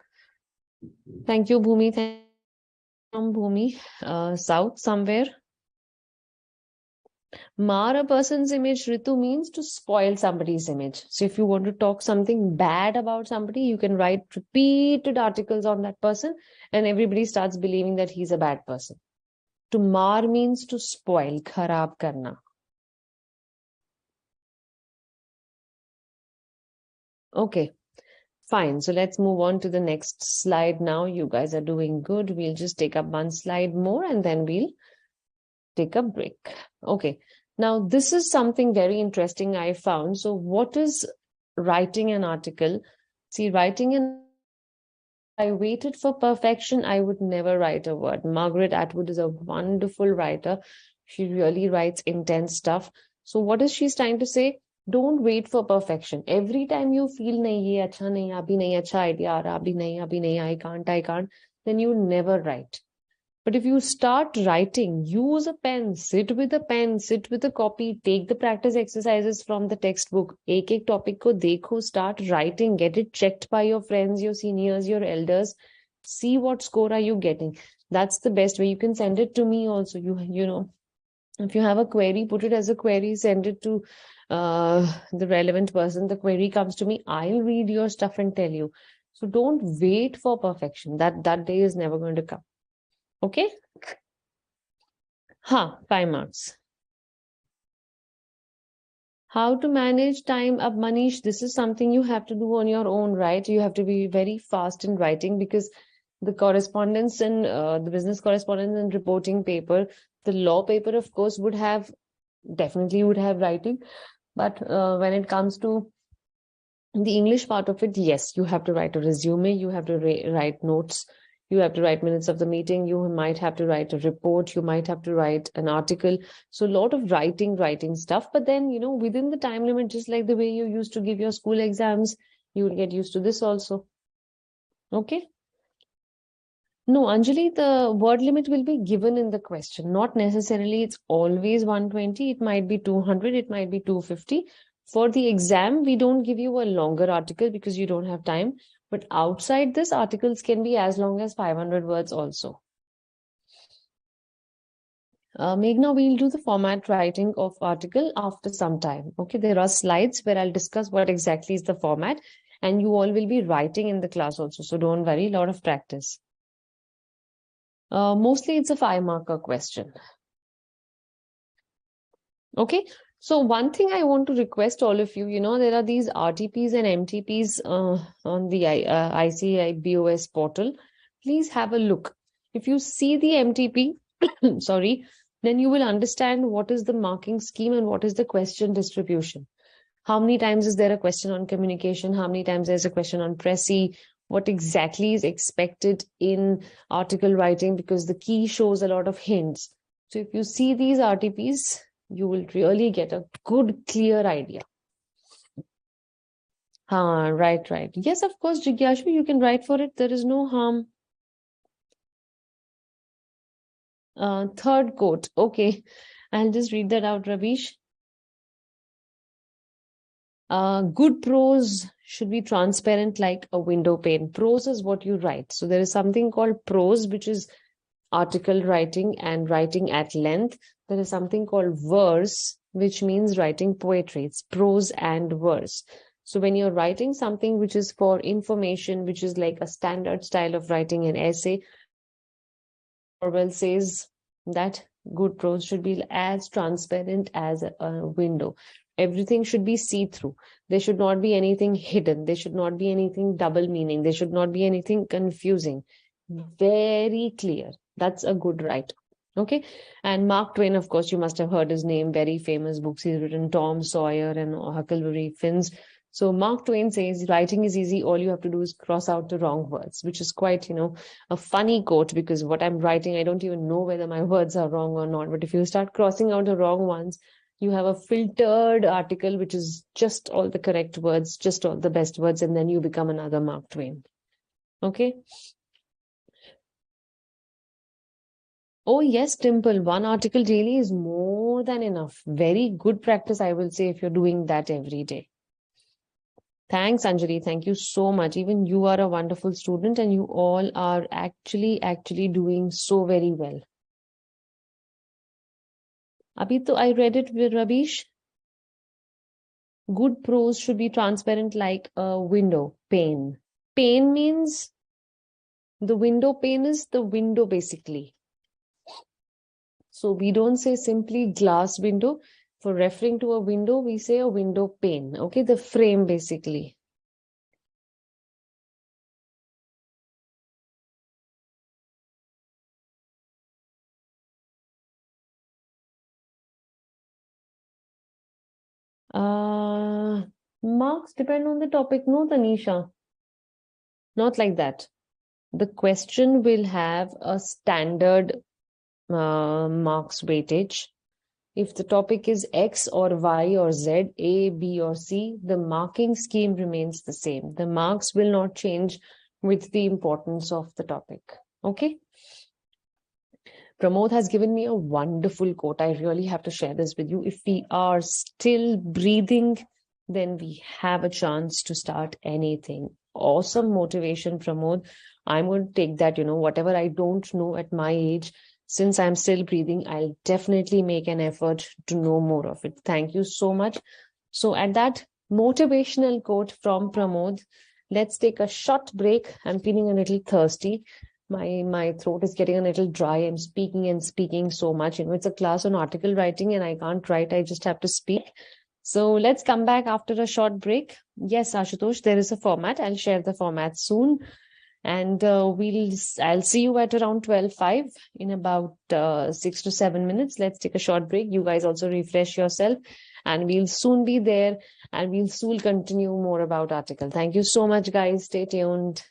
Thank you, Bhumi. Thank you from Bhumi. South somewhere. Mar a person's image, Ritu, means to spoil somebody's image. So if you want to talk something bad about somebody, you can write repeated articles on that person and everybody starts believing that he's a bad person. To mar means to spoil, kharab karna. Okay, fine. So let's move on to the next slide now. You guys are doing good. We'll just take up one slide more and then we'll take a break. Okay. Now, this is something very interesting I found. So what is writing an article? See, I waited for perfection. I would never write a word. Margaret Atwood is a wonderful writer. She really writes intense stuff. So what is she trying to say? Don't wait for perfection. Every time you feel, nahi, ye acha nahi, abhi nahi acha idea aa raha, abhi nahi, I can't, then you never write. But if you start writing, use a pen, sit with a copy, take the practice exercises from the textbook, ek topic ko dekho, start writing, get it checked by your friends, your seniors, your elders, see what score are you getting. That's the best way. You can send it to me also. You know, if you have a query, put it as a query, send it to the relevant person. The query comes to me, I'll read your stuff and tell you. So don't wait for perfection. That day is never going to come. Okay? 5 marks. How to manage time? Manish, this is something you have to do on your own, right? You have to be very fast in writing because the correspondence and the business correspondence and reporting paper, the law paper, of course, definitely would have writing. But when it comes to the English part of it, yes, you have to write a resume, you have to write notes, you have to write minutes of the meeting, you might have to write a report, you might have to write an article. So a lot of writing stuff. But then, within the time limit, just like the way you used to give your school exams, you will get used to this also. Okay? No, Anjali, the word limit will be given in the question. Not necessarily it's always 120. It might be 200. It might be 250. For the exam, we don't give you a longer article because you don't have time. But outside this, articles can be as long as 500 words also. Meghna, we'll do the format writing of article after some time. Okay, there are slides where I'll discuss what exactly is the format. And you all will be writing in the class also. So don't worry, a lot of practice. Mostly it's a 5-marker question. Okay. So one thing I want to request all of you, there are these RTPs and MTPs on the ICIBOS portal. Please have a look. If you see the MTP, sorry, then you will understand what is the marking scheme and what is the question distribution. How many times is there a question on communication? How many times there's a question on Pressy? What exactly is expected in article writing? Because the key shows a lot of hints. So if you see these RTPs, you will really get a good, clear idea. Right. Yes, of course, Jigyashu, you can write for it. There is no harm. Third quote. Okay, I'll just read that out, Ravish. Good prose should be transparent like a window pane. Prose is what you write. So there is something called prose, which is article writing and writing at length. There is something called verse, which means writing poetry. It's prose and verse. So when you're writing something which is for information, which is like a standard style of writing an essay, Orwell says that good prose should be as transparent as a window. Everything should be see-through. There should not be anything hidden. There should not be anything double meaning. There should not be anything confusing. Very clear. That's a good writer. Okay. And Mark Twain, of course, you must have heard his name. Very famous books. He's written Tom Sawyer and Huckleberry Finns. So Mark Twain says, writing is easy. All you have to do is cross out the wrong words, which is quite, a funny quote because what I'm writing, I don't even know whether my words are wrong or not. But if you start crossing out the wrong ones, you have a filtered article, which is just all the correct words, just all the best words, and then you become another Mark Twain. Okay. Oh, yes, Dimple. One article daily is more than enough. Very good practice, I will say, if you're doing that every day. Thanks, Anjali. Thank you so much. Even you are a wonderful student, and you all are actually doing so very well. Abhi to I read it with Rabish. Good prose should be transparent like a window pane. Pane means the window pane is the window basically. So we don't say simply glass window. For referring to a window, we say a window pane. Okay, the frame basically. Uh, Marks depend on the topic, no, Tanisha? Not like that. The question will have a standard marks weightage. If the topic is X or Y or Z, A, B, or C, the marking scheme remains the same. The marks will not change with the importance of the topic. Okay? Pramod has given me a wonderful quote. I really have to share this with you. If we are still breathing, then we have a chance to start anything. Awesome motivation, Pramod. I'm going to take that, whatever I don't know at my age, since I'm still breathing, I'll definitely make an effort to know more of it. Thank you so much. So, at that motivational quote from Pramod, let's take a short break. I'm feeling a little thirsty. My throat is getting a little dry. I'm speaking and speaking so much. It's a class on article writing, and I can't write. I just have to speak. So let's come back after a short break. Yes, Ashutosh, there is a format. I'll share the format soon. And I'll see you at around 12:05 in about 6 to 7 minutes. Let's take a short break. You guys also refresh yourself, and we'll soon be there, and we'll soon continue more about article. Thank you so much, guys. Stay tuned.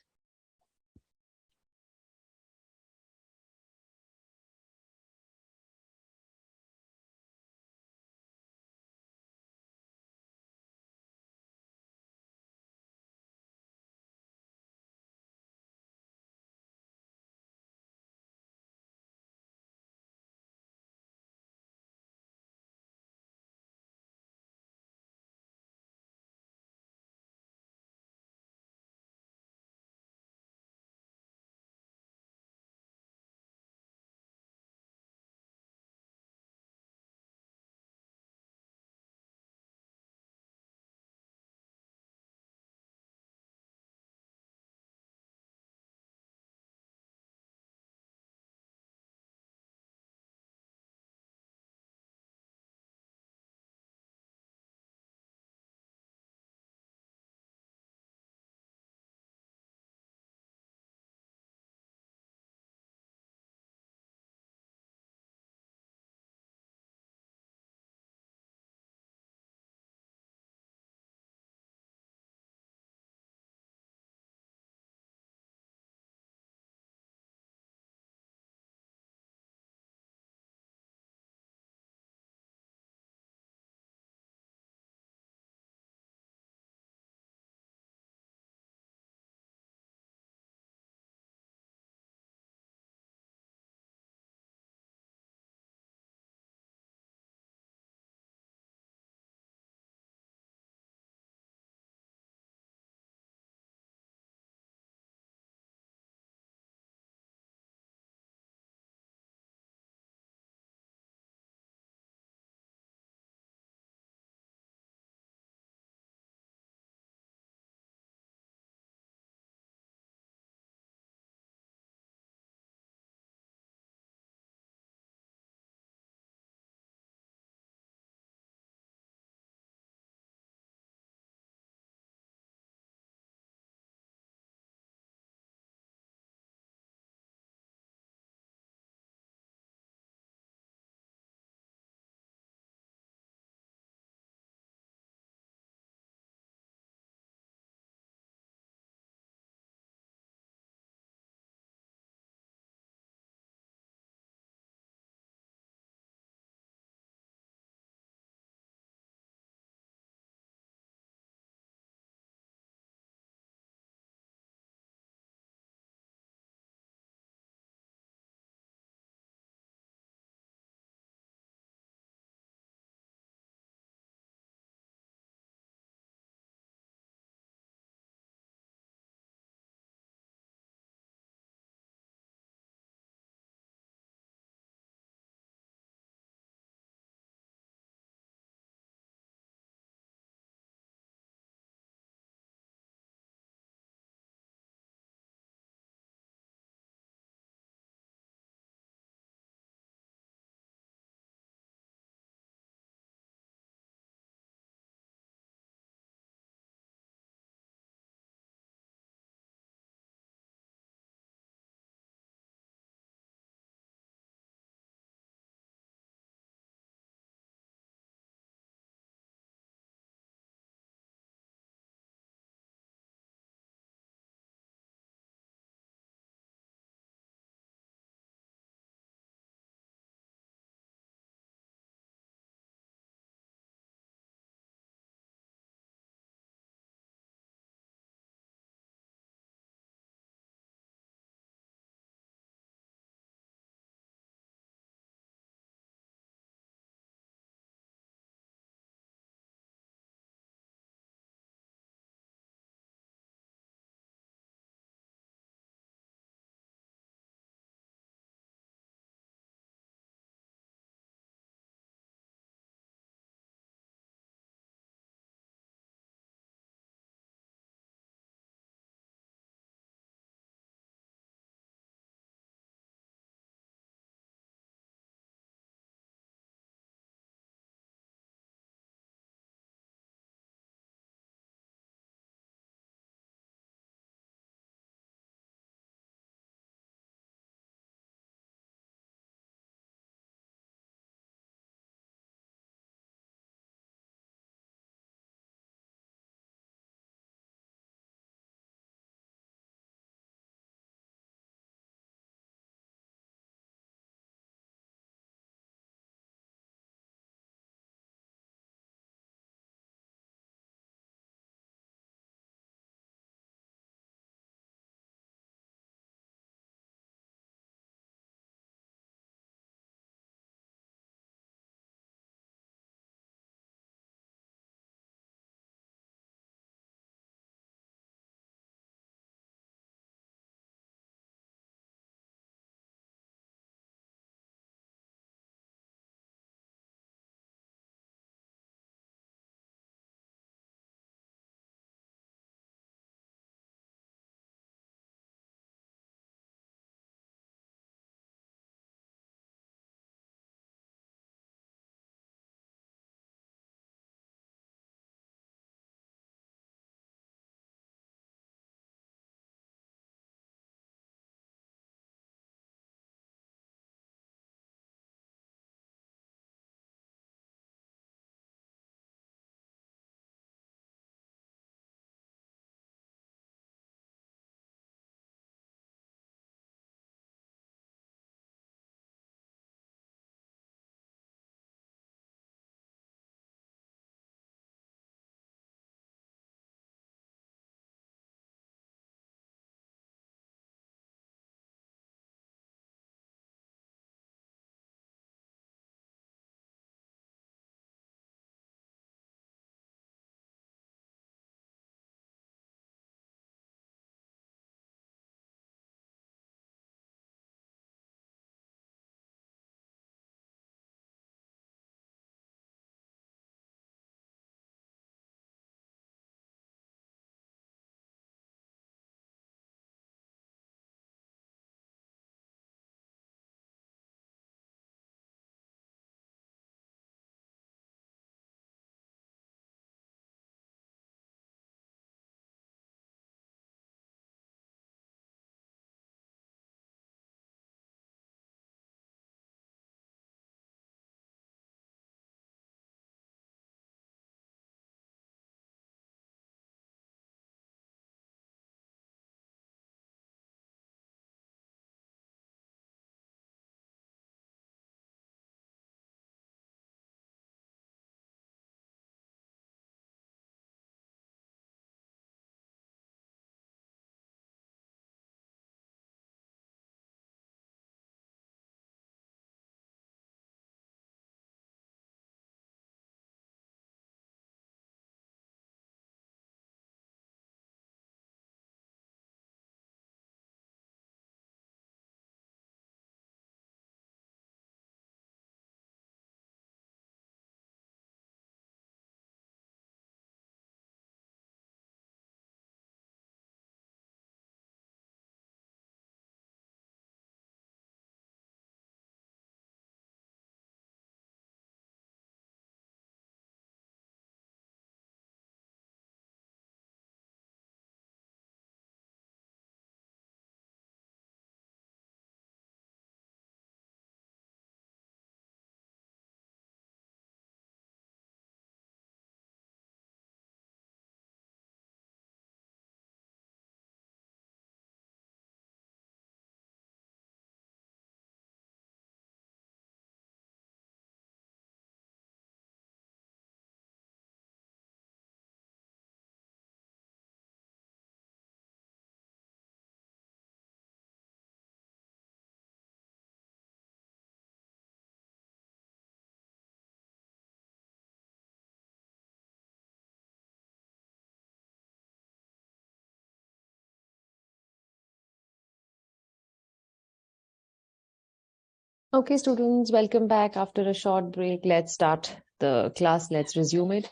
Okay, students, welcome back after a short break. Let's start the class. Let's resume it.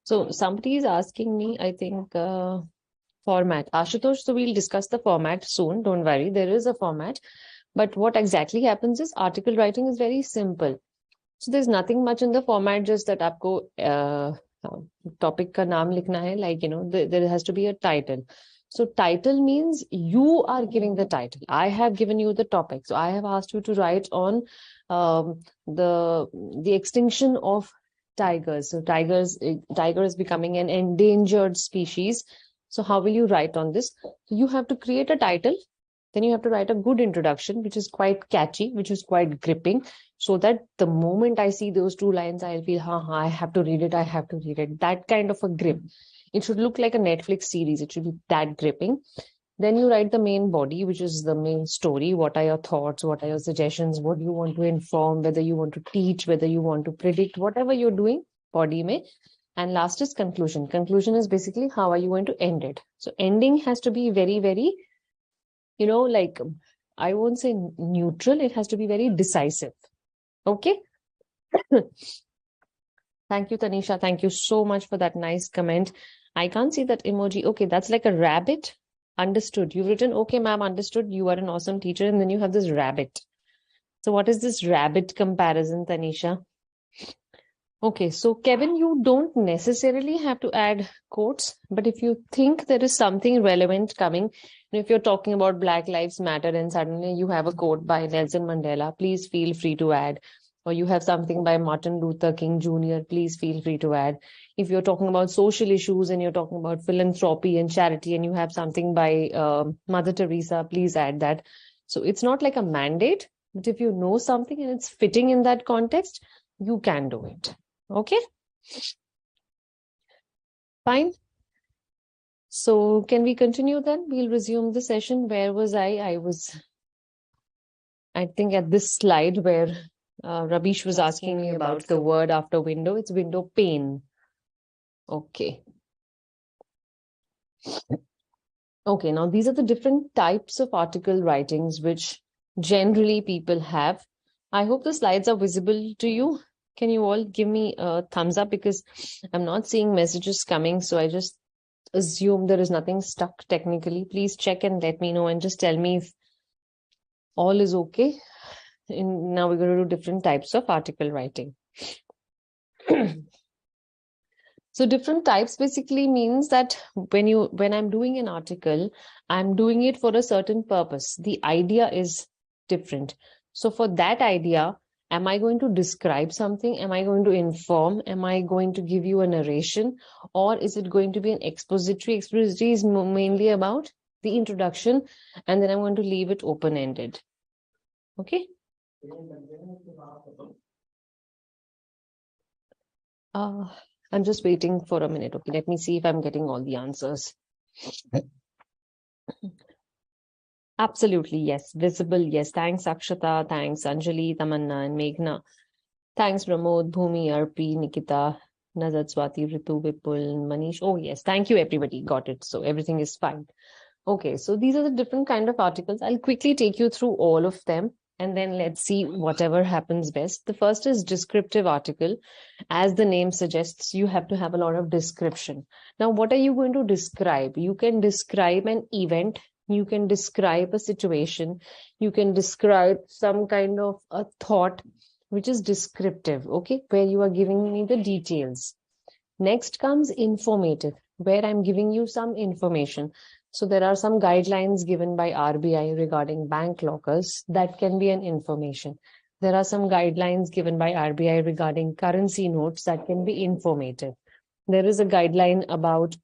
So somebody is asking me, I think, format. Ashutosh, so we'll discuss the format soon. Don't worry, there is a format. But what exactly happens is article writing is very simple. So there's nothing much in the format, just that आपको topic का नाम लिखना है, like, there has to be a title. So title means you are giving the title. I have given you the topic. So I have asked you to write on the extinction of tigers. So tiger is becoming an endangered species. So how will you write on this? You have to create a title. Then you have to write a good introduction, which is quite catchy, which is quite gripping, so that the moment I see those two lines, I'll feel, I have to read it, I have to read it. That kind of a grip. It should look like a Netflix series. It should be that gripping. Then you write the main body, which is the main story. What are your thoughts? What are your suggestions? What do you want to inform? Whether you want to teach, whether you want to predict, whatever you're doing, body mein. And last is conclusion. Conclusion is basically how are you going to end it. So ending has to be very, very, like, I won't say neutral. It has to be very decisive. Okay. Thank you, Tanisha. Thank you so much for that nice comment. I can't see that emoji. Okay, that's like a rabbit. Understood. You've written, okay, ma'am, understood. You are an awesome teacher. And then you have this rabbit. So what is this rabbit comparison, Tanisha? Okay, so Kevin, you don't necessarily have to add quotes, but if you think there is something relevant coming, if you're talking about Black Lives Matter and suddenly you have a quote by Nelson Mandela, please feel free to add. Or you have something by Martin Luther King Jr., please feel free to add. If you're talking about social issues and you're talking about philanthropy and charity and you have something by Mother Teresa, please add that. So it's not like a mandate, but if you know something and it's fitting in that context, you can do it. Okay, fine. So can we continue then? We'll resume the session. Where was I? I think at this slide where Rabish was asking me about the word after window. It's window pane. Okay. Okay, now these are the different types of article writings which generally people have. I hope the slides are visible to you. Can you all give me a thumbs up, because I'm not seeing messages coming. So I just assume there is nothing stuck technically. Please check and let me know and just tell me if all is okay. And now we're going to do different types of article writing. So different types basically means that when I'm doing an article, I'm doing it for a certain purpose. The idea is different. So for that idea, am I going to describe something? Am I going to inform? Am I going to give you a narration? Or is it going to be an expository? Expository is mainly about the introduction, and then I'm going to leave it open-ended. Okay? I'm just waiting for a minute. Okay, let me see if I'm getting all the answers. Absolutely, yes. Visible, yes. Thanks, Akshata. Thanks, Anjali, Tamanna, and Meghna. Thanks, Pramod, Bhumi, Arpi, Nikita, Nazat, Swati, Ritu, Vipul, Manish. Oh, yes. Thank you, everybody. Got it. So everything is fine. Okay, so these are the different kind of articles. I'll quickly take you through all of them, and then let's see whatever happens best. The first is descriptive article. As the name suggests, you have to have a lot of description. Now, what are you going to describe? You can describe an event. You can describe a situation. You can describe some kind of a thought, which is descriptive, okay, where you are giving me the details. Next comes informative, where I'm giving you some information. So there are some guidelines given by RBI regarding bank lockers. That can be an information. There are some guidelines given by RBI regarding currency notes. That can be informative. There is a guideline about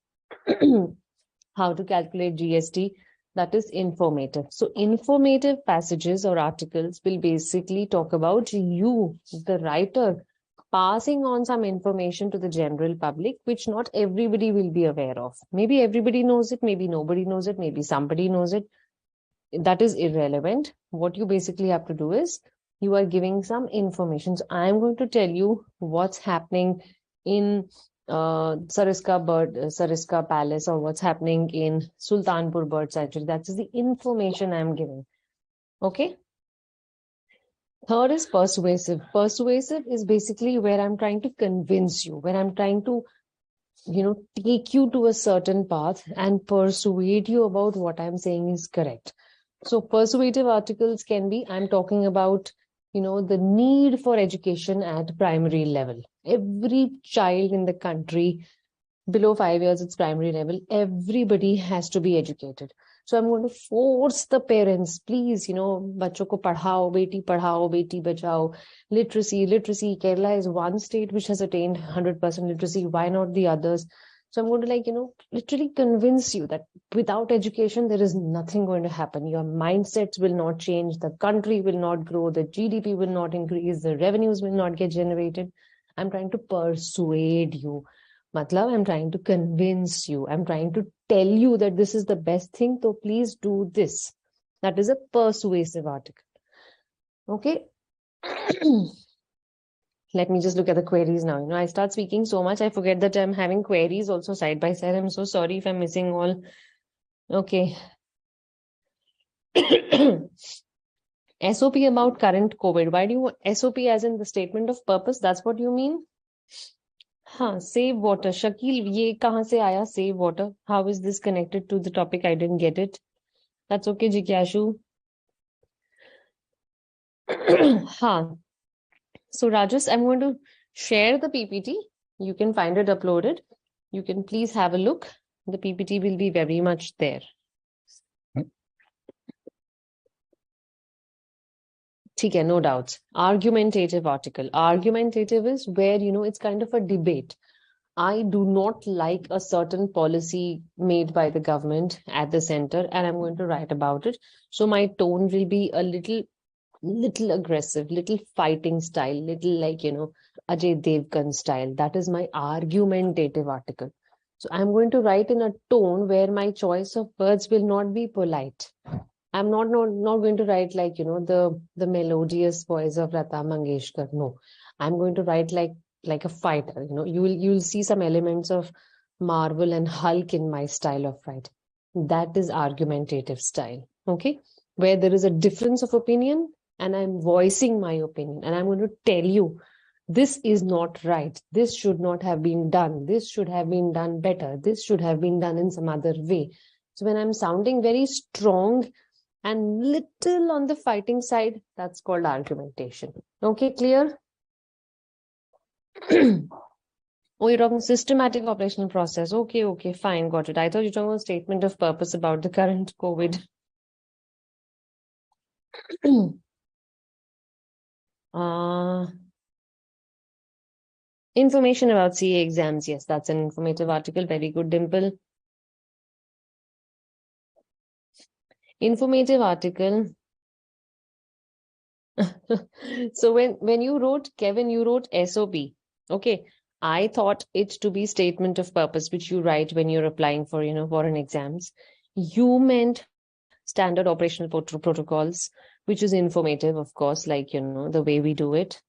how to calculate GST. That is informative. So informative passages or articles will basically talk about you, the writer, passing on some information to the general public, which not everybody will be aware of. Maybe everybody knows it, maybe nobody knows it, maybe somebody knows it. That is irrelevant. What you basically have to do is you are giving some information. So I'm going to tell you what's happening in Sariska Palace, or what's happening in Sultanpur Bird Sanctuary. That is the information I'm giving. Okay. Third is persuasive. Persuasive is basically where I'm trying to convince you, where I'm trying to, take you to a certain path and persuade you about what I'm saying is correct. So persuasive articles can be, I'm talking about, the need for education at primary level. Every child in the country below 5 years, it's primary level. Everybody has to be educated. So I'm going to force the parents, please, bachcho ko padhao, beti bachao, literacy. Kerala is one state which has attained 100% literacy. Why not the others? So I'm going to literally convince you that without education, there is nothing going to happen. Your mindsets will not change. The country will not grow. The GDP will not increase. The revenues will not get generated. I'm trying to persuade you. Matlab, I'm trying to convince you. I'm trying to tell you that this is the best thing. So please do this. That is a persuasive article. Okay. Let me just look at the queries now. I start speaking so much, I forget that I'm having queries also side by side. I'm so sorry if I'm missing all. Okay. SOP about current COVID. Why do you want SOP as in the statement of purpose? That's what you mean? Huh, save water. Shakil, ye kahan se aaya? Save water. How is this connected to the topic? I didn't get it. That's okay, Jigyashu. Huh. So Rajas, I'm going to share the PPT. You can find it uploaded. You can please have a look. The PPT will be very much there. Okay, no doubts. Argumentative article. Argumentative is where, it's kind of a debate. I do not like a certain policy made by the government at the center, and I'm going to write about it. So my tone will be a little aggressive, little fighting style, little like, Ajay Devgan style. That is my argumentative article. So I'm going to write in a tone where my choice of words will not be polite. I'm not going to write like, the melodious voice of Lata Mangeshkar. No, I'm going to write like a fighter. You'll see some elements of Marvel and Hulk in my style of writing. That is argumentative style. Okay, where there is a difference of opinion and I'm voicing my opinion and I'm going to tell you this is not right. This should not have been done. This should have been done better. This should have been done in some other way. So when I'm sounding very strong and little on the fighting side, that's called argumentation. Okay, clear? Oh, you're talking systematic operational process. Okay, fine, got it. I thought you were talking about statement of purpose about the current COVID. uh, Information about CA exams. Yes, that's an informative article. Very good, Dimple. Informative article. So when you wrote, Kevin, you wrote SOP. Okay. I thought it to be statement of purpose, which you write when you're applying for, foreign exams. You meant standard operational protocols, which is informative, of course, like, the way we do it.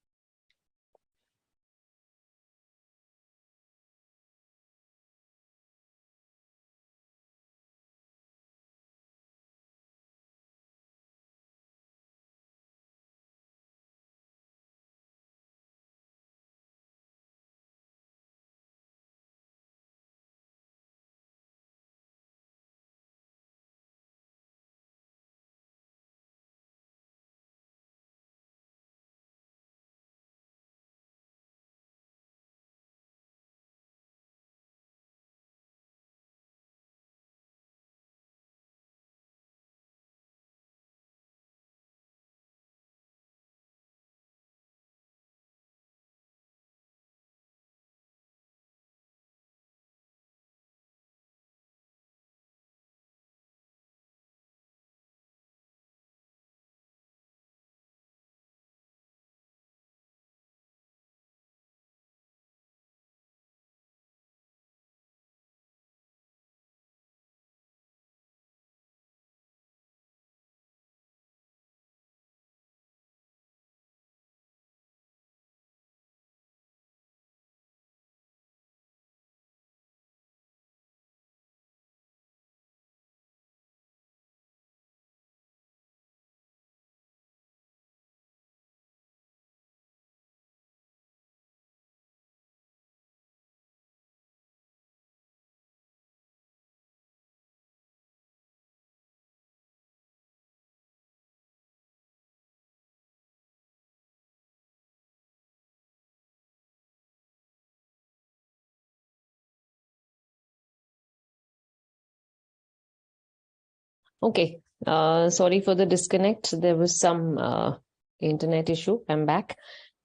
Okay. Sorry for the disconnect. There was some internet issue. I'm back.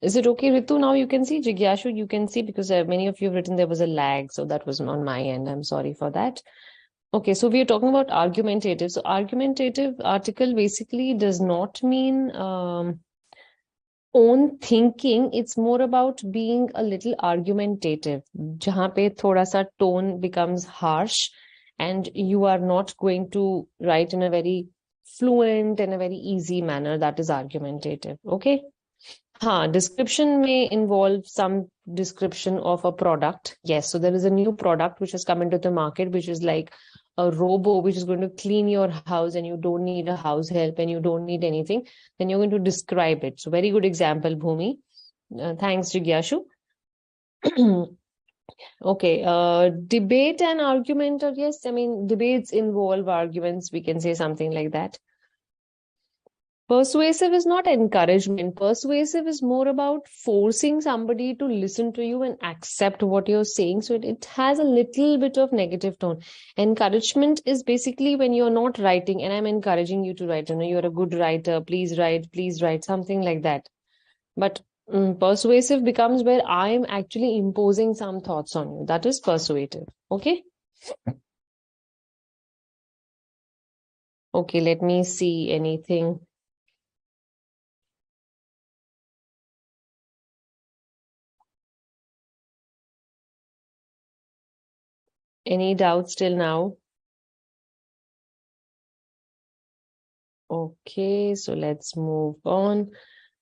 Is it okay, Ritu? Now you can see. Jigyashu, you can see, because many of you have written there was a lag. So that was on my end. I'm sorry for that. Okay. So we are talking about argumentative. So argumentative article basically does not mean own thinking. It's more about being a little argumentative, जहाँ पे थोड़ा सा tone becomes harsh and you are not going to write in a very fluent and a very easy manner. That is argumentative. Okay. हाँ, description may involve some description of a product. Yes, so there is a new product which has come into the market, which is like a robo which is going to clean your house and you don't need a house help and you don't need anything. Then you're going to describe it. So very good example, Bhumi. Thanks, Jigyashu. Okay, debate and argument, or yes, I mean, debates involve arguments. We can say something like that. Persuasive is not encouragement. Persuasive is more about forcing somebody to listen to you and accept what you're saying. So it has a little bit of negative tone. Encouragement is basically when you're not writing and I'm encouraging you to write. You know, you're a good writer. Please write, something like that. But persuasive becomes where I'm actually imposing some thoughts on you. That is persuasive. Okay. Okay, let me see anything. Any doubts till now? Okay, so let's move on.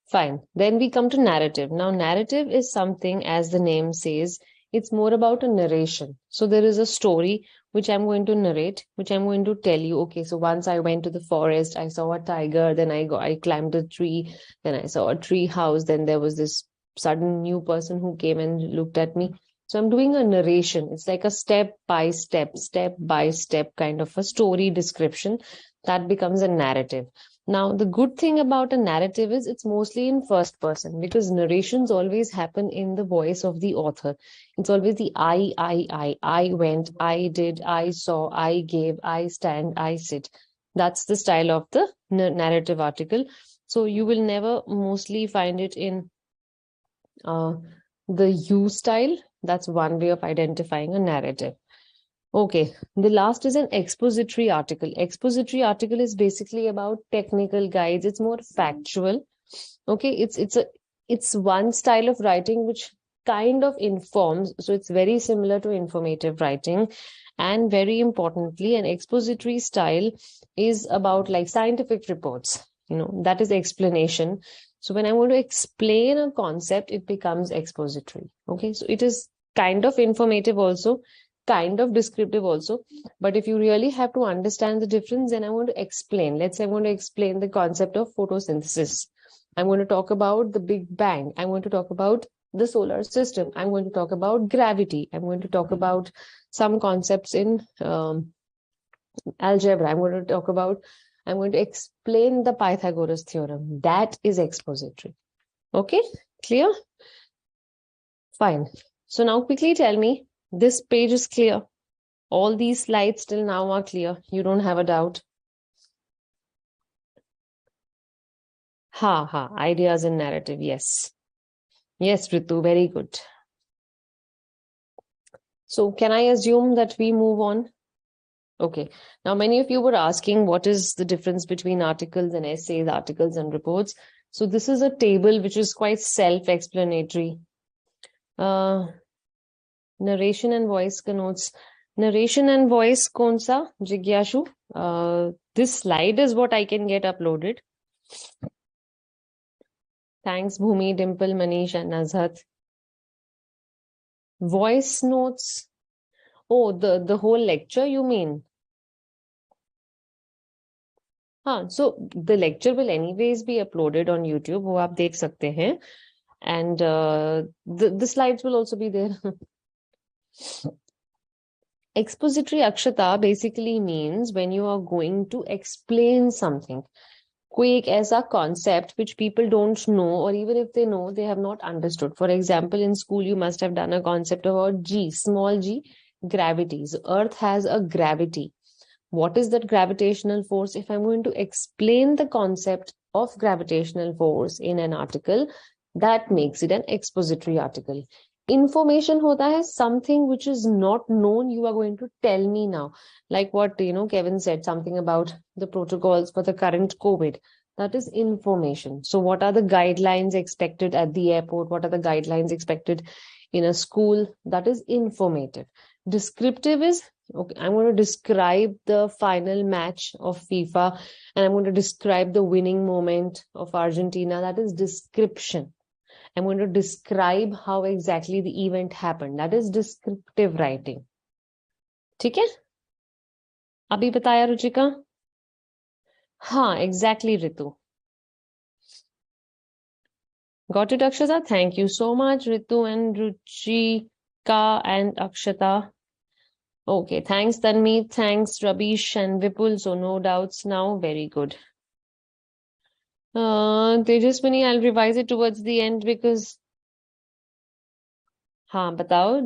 Fine. Then we come to narrative. Now, narrative is something, as the name says, it's more about a narration. So there is a story which I'm going to narrate, which I'm going to tell you. Okay, so once I went to the forest, I saw a tiger, then I climbed a tree, then I saw a tree house, then there was this sudden new person who came and looked at me. So I'm doing a narration. It's like a step by step kind of a story description that becomes a narrative. Now, the good thing about a narrative is it's mostly in first person, because narrations always happen in the voice of the author. It's always the I went, I did, I saw, I gave, I stand, I sit. That's the style of the narrative article. So you will never mostly find it in the you style. That's one way of identifying a narrative. Okay, the last is an expository article. Expository article is basically about technical guides. It's more factual. Okay, it's one style of writing which kind of informs. So it's very similar to informative writing. And very importantly, an expository style is about like scientific reports. You know, that is explanation. So when I want to explain a concept, it becomes expository. Okay, so it is kind of informative also, kind of descriptive also. But if you really have to understand the difference, then I want to explain. Let's say I want to explain the concept of photosynthesis. I'm going to talk about the Big Bang. I'm going to talk about the solar system. I'm going to talk about gravity. I'm going to talk about some concepts in algebra. I'm going to explain the Pythagoras theorem. That is expository. Okay, clear? Fine. So now quickly tell me, this page is clear. All these slides till now are clear. You don't have a doubt. Ideas and narrative. Yes. Yes, Ritu, very good. So can I assume that we move on? Okay. Now, many of you were asking what is the difference between articles and essays, articles and reports. So this is a table which is quite self-explanatory. Narration and voice connotes. Narration and voice kaun sa, Jigyashu? This slide is what I can get uploaded. Thanks, Bhumi, Dimple, Manish, and Nazhat. Voice notes. Oh, the whole lecture, you mean? So the lecture will anyways be uploaded on YouTube. वो आप देख सकते हैं. And the slides will also be there. Expository Akshata basically means when you are going to explain something. कोई एक ऐसा concept which people don't know, or even if they know, they have not understood. For example, in school, you must have done a concept about G, small g, gravity. So Earth has a gravity. What is that gravitational force? If I'm going to explain the concept of gravitational force in an article, that makes it an expository article. Information hota hai something which is not known, you are going to tell me now. Like what, Kevin said, something about the protocols for the current COVID. That is information. So what are the guidelines expected at the airport? What are the guidelines expected in a school? That is informative. Descriptive is, okay, I'm going to describe the final match of FIFA and I'm going to describe the winning moment of Argentina. That is description. I'm going to describe how exactly the event happened. That is descriptive writing. ठीक है? अभी बताया रुचिका? हाँ, exactly, Ritu. Got it, Akshata? Thank you so much, Ritu and Ruchika and Akshata. Okay, thanks, Tanmeet. Thanks, Rabish and Vipul. So no doubts now. Very good. Tejaswini, I'll revise it towards the end because हाँ बताओ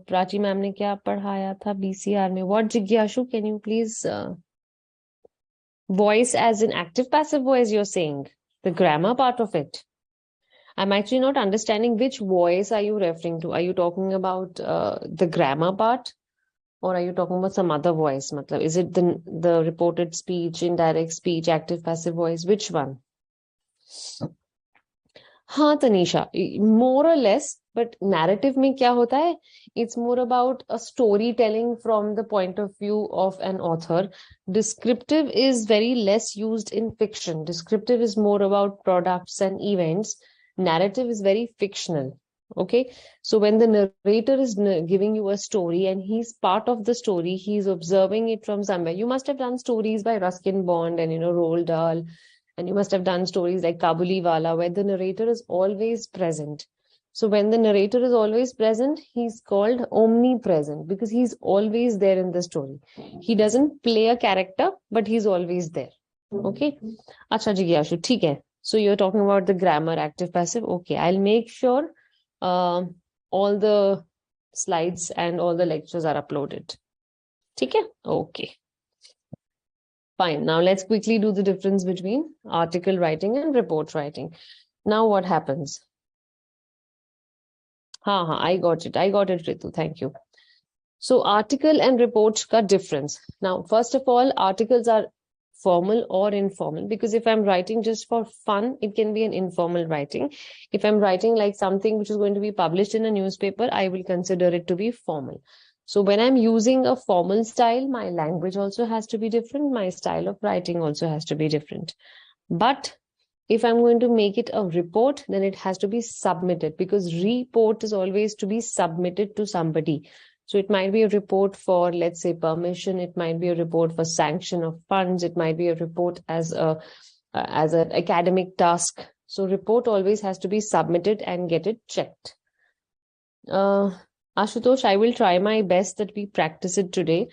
Prachi ma'am ने क्या पढ़ाया था BCR में. What जिज्ञासु, can you please voice as in active passive voice you're saying? The grammar part of it. I'm actually not understanding which voice are you referring to. Are you talking about the grammar part? Or are you talking about some other voice? Matlab, is it the reported speech, indirect speech, active passive voice? Which one? हाँ Tanisha, more or less, but narrative में क्या होता है? It's more about a storytelling from the point of view of an author. Descriptive is very less used in fiction. Descriptive is more about products and events. Narrative is very fictional. Okay, so when the narrator is giving you a story and he's part of the story, he's observing it from somewhere. You must have done stories by Ruskin Bond and Roald Dahl, and you must have done stories like Kabuliwala, where the narrator is always present. So when the narrator is always present, he's called omnipresent because he's always there in the story. He doesn't play a character, but he's always there. Okay, acha Jigyashu, theek hai. So you're talking about the grammar, active, passive. Okay, I'll make sure all the slides and all the lectures are uploaded. Okay? Okay. Fine. Now let's quickly do the difference between article writing and report writing. Now what happens? I got it. I got it, Ritu. Thank you. So article and report ka difference. Now, first of all, articles are formal or informal, because if I'm writing just for fun, it can be an informal writing. If I'm writing like something which is going to be published in a newspaper, I will consider it to be formal. So when I'm using a formal style, my language also has to be different. My style of writing also has to be different. But if I'm going to make it a report, then it has to be submitted, because report is always to be submitted to somebody. So it might be a report for, let's say, permission. It might be a report for sanction of funds. It might be a report as an academic task. So report always has to be submitted and get it checked. Ashutosh, I will try my best that we practice it today,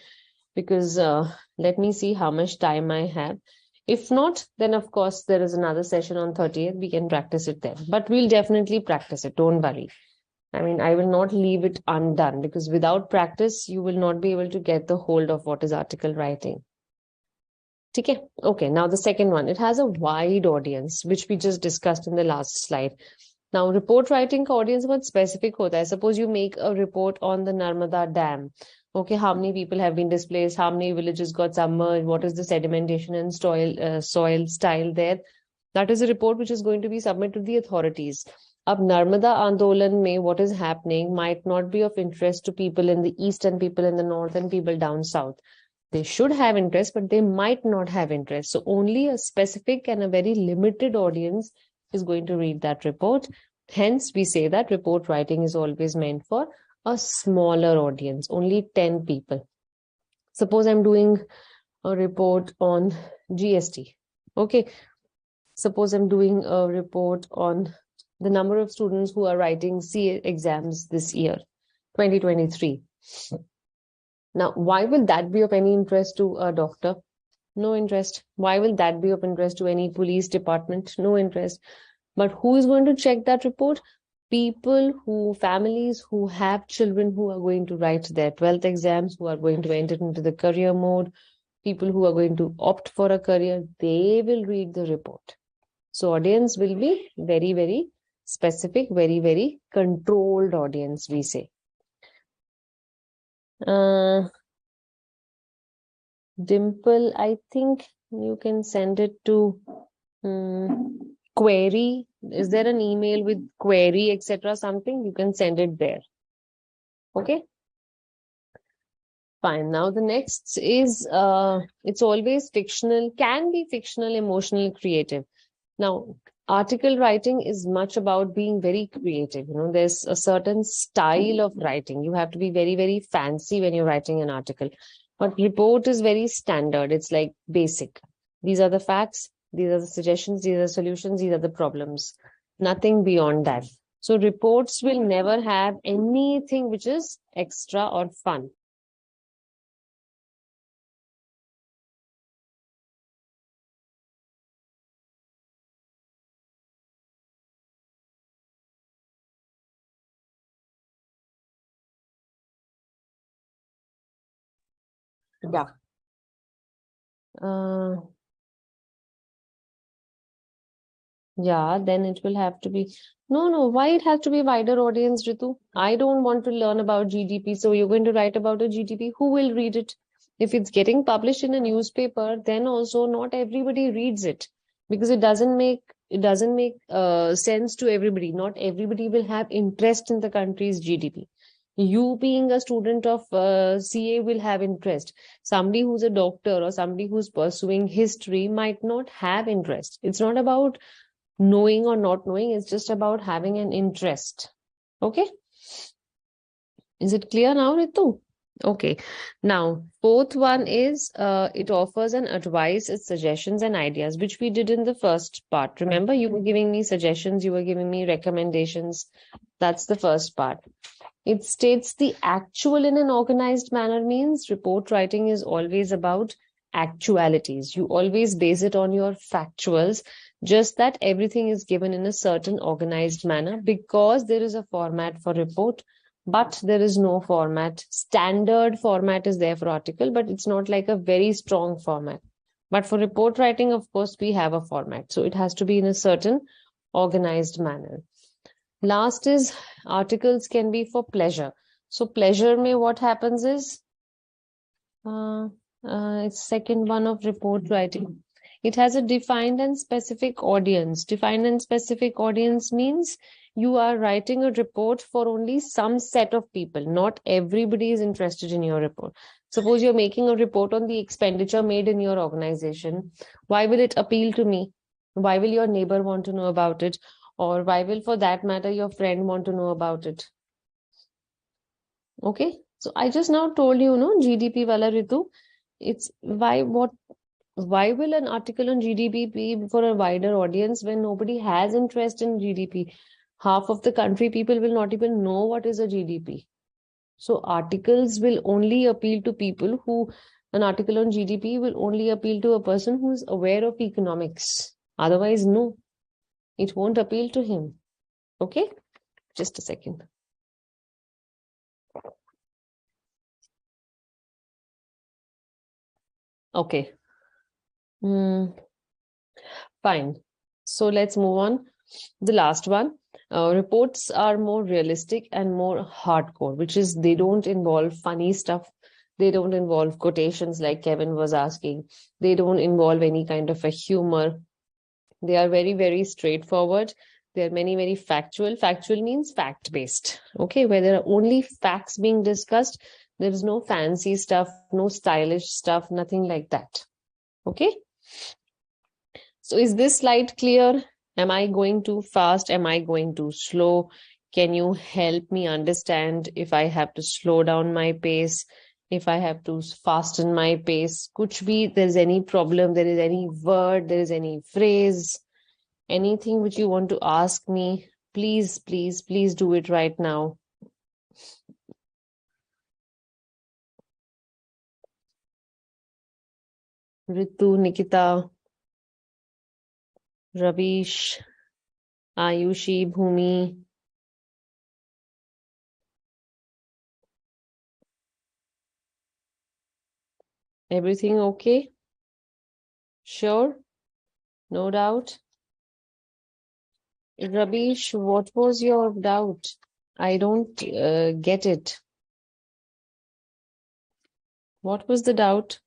because let me see how much time I have. If not, then of course there is another session on 30th. We can practice it there. But we'll definitely practice it. Don't worry. I mean, I will not leave it undone, because without practice, you will not be able to get the hold of what is article writing. Okay. Okay. Now the second one, it has a wide audience, which we just discussed in the last slide. Now, report writing ka audience बहुत specific होता है. Suppose you make a report on the Narmada Dam. Okay, how many people have been displaced? How many villages got submerged? What is the sedimentation and soil style there? That is a report which is going to be submitted to the authorities. Ab Narmada Andolan mein what is happening might not be of interest to people in the east and people in the north and people down south. They should have interest, but they might not have interest. So only a specific and a very limited audience is going to read that report. Hence, we say that report writing is always meant for a smaller audience, only 10 people. Suppose I'm doing a report on GST. Okay. Suppose I'm doing a report on the number of students who are writing CA exams this year, 2023. Now, why will that be of any interest to a doctor? No interest. Why will that be of interest to any police department? No interest. But who is going to check that report? Families who have children who are going to write their 12th exams, who are going to enter into the career mode, people who are going to opt for a career, they will read the report. So audience will be very, very specific, very, very controlled audience, we say. Dimple, I think you can send it to query. Is there an email with query, etc. something? You can send it there. Okay. Fine. Now the next is it's always fictional, can be fictional, emotional, creative. Now, article writing is much about being very creative. You know, there's a certain style of writing. You have to be very, very fancy when you're writing an article. But report is very standard. It's like basic. These are the facts. These are the suggestions. These are the solutions. These are the problems. Nothing beyond that. So reports will never have anything which is extra or fun. Yeah. Uh, Yeah, then it will have to be. No, why it has to be wider audience, Ritu? I don't want to learn about GDP. So you're going to write about a GDP. Who will read it? If it's getting published in a newspaper, then also not everybody reads it because it doesn't make sense to everybody. Not everybody will have interest in the country's GDP. You being a student of CA will have interest. Somebody who's a doctor or somebody who's pursuing history might not have interest. It's not about knowing or not knowing, is just about having an interest. Okay, is it clear now, Ritu? Okay, now fourth one is it offers an advice, its suggestions and ideas, which we did in the first part. Remember, you were giving me suggestions, you were giving me recommendations. That's the first part. It states the actual in an organized manner means report writing is always about actualities. You always base it on your factuals, just that everything is given in a certain organized manner because there is a format for report, but there is no format. Standard format is there for article, but it's not like a very strong format. But for report writing, of course, we have a format. So it has to be in a certain organized manner. Last is articles can be for pleasure. So pleasure may what happens is it's second one of report writing. It has a defined and specific audience. Defined and specific audience means you are writing a report for only some set of people. Not everybody is interested in your report. Suppose you're making a report on the expenditure made in your organization. Why will it appeal to me? Why will your neighbor want to know about it? Or why will, for that matter, your friend want to know about it? Okay. So I just now told you, GDP wala Ritu. It's why will an article on GDP be for a wider audience when nobody has interest in GDP? Half of the country people will not even know what is a GDP. So articles will only appeal to people who, an article on GDP will only appeal to a person who is aware of economics. Otherwise, no, it won't appeal to him. Okay, just a second. Okay. Fine. So let's move on. The last one. Reports are more realistic and more hardcore, which is they don't involve funny stuff. They don't involve quotations like Kevin was asking. They don't involve any kind of a humor. They are very, very straightforward. They are many, very factual. Factual means fact-based. Okay, where there are only facts being discussed. There is no fancy stuff, no stylish stuff, nothing like that. Okay. So is this slide clear? Am I going too fast? Am I going too slow? Can you help me understand if I have to slow down my pace? If I have to fasten my pace? Kuch bhi, there is any problem, there is any word, there is any phrase, anything which you want to ask me, please, please, please do it right now. Ritu, Nikita, Ravish, Ayushi, Bhumi. Everything okay? Sure? No doubt? Rabish, what was your doubt? I don't get it. What was the doubt?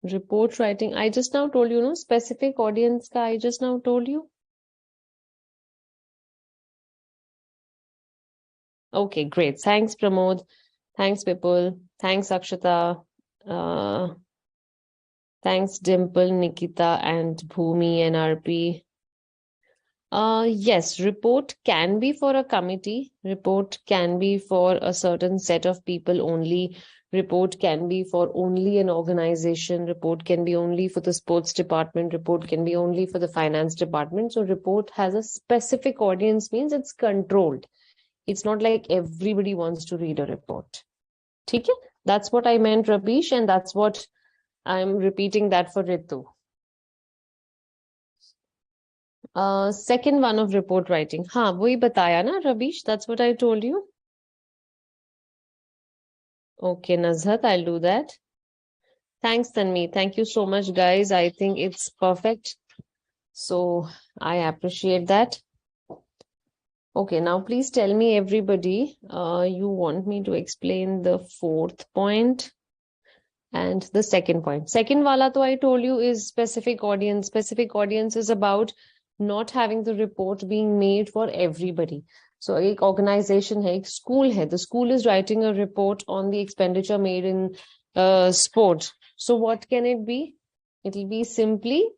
Report writing. I just now told you, no? Specific audience ka I just now told you. Okay, great. Thanks, Pramod. Thanks, Pipul. Thanks, Akshata. Thanks, Dimple, Nikita, and Bhumi and RP. Yes, report can be for a committee. Report can be for a certain set of people only. Report can be for only an organization. Report can be only for the sports department. Report can be only for the finance department. So report has a specific audience, means it's controlled. It's not like everybody wants to read a report. Okay? That's what I meant, Rabish, and that's what I'm repeating that for Ritu. Second one of report writing. हाँ वही बताया ना Rabish, that's what I told you. Okay, Nazhat, I'll do that. Thanks, Tanvi. Thank you so much, guys. I think it's perfect. So I appreciate that. Okay, now please tell me, everybody, you want me to explain the fourth point and the second point. Second wala to I told you is specific audience. Specific audience is about not having the report being made for everybody. So एक organization है, एक school है. The school is writing a report on the expenditure made in sport. So what can it be? It will be simply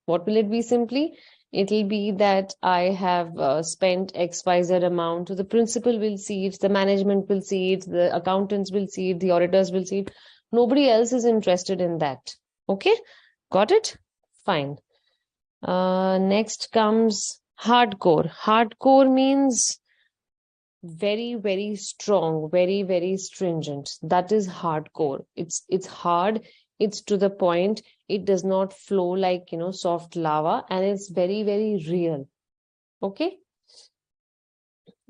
what will it be simply? It will be that I have spent XYZ amount. So the principal will see it, the management will see it, the accountants will see it, the auditors will see it. Nobody else is interested in that. Okay? Got it? Fine. Next comes hardcore. Hardcore means very, very strong, very, very stringent. That is hardcore. It's hard, it's to the point, it does not flow like, soft lava, and it's very, very real. Okay?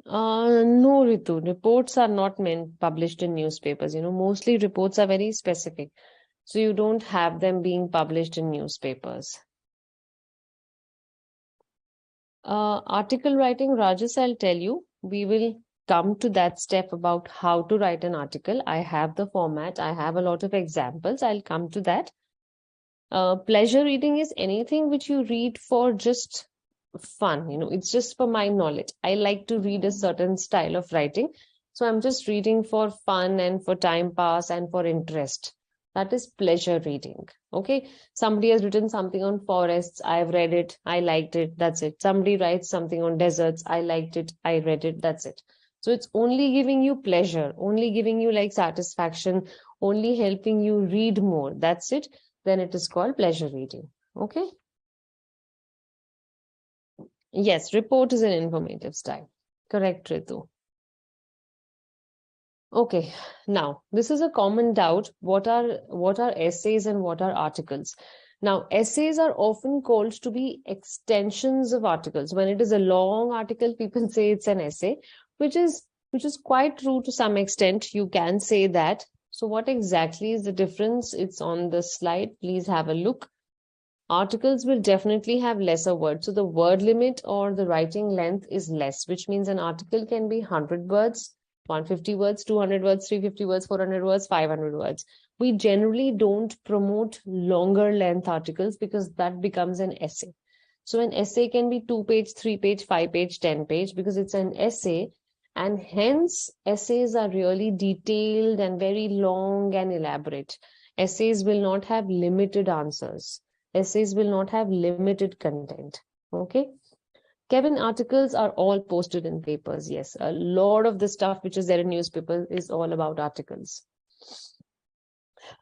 No, Ritu, reports are not published in newspapers. Mostly reports are very specific. So you don't have them being published in newspapers. Article writing, Rajesh, I'll tell you, we will come to that step about how to write an article. I have the format. I have a lot of examples. I'll come to that. Pleasure reading is anything which you read for just fun. It's just for my knowledge. I like to read a certain style of writing. So I'm just reading for fun and for time pass and for interest. That is pleasure reading. Okay. Somebody has written something on forests. I've read it. I liked it. That's it. Somebody writes something on deserts. I liked it. I read it. That's it. So it's only giving you pleasure, only giving you like satisfaction, only helping you read more. That's it. Then it is called pleasure reading. Okay. Yes. Report is an informative style. Correct, Ritu. Okay, now this is a common doubt. What are essays and what are articles? Now, essays are often called to be extensions of articles. When it is a long article, people say it's an essay, which is quite true to some extent. You can say that. So what exactly is the difference? It's on the slide. Please have a look. Articles will definitely have lesser words. So the word limit or the writing length is less, which means an article can be 100 words, 150 words, 200 words, 350 words, 400 words, 500 words. We generally don't promote longer length articles because that becomes an essay. So an essay can be 2-page, 3-page, 5-page, 10-page because it's an essay, and hence essays are really detailed and very long and elaborate. Essays will not have limited answers. Essays will not have limited content. Okay. Kevin, articles are all posted in papers. Yes, a lot of the stuff which is there in newspapers is all about articles.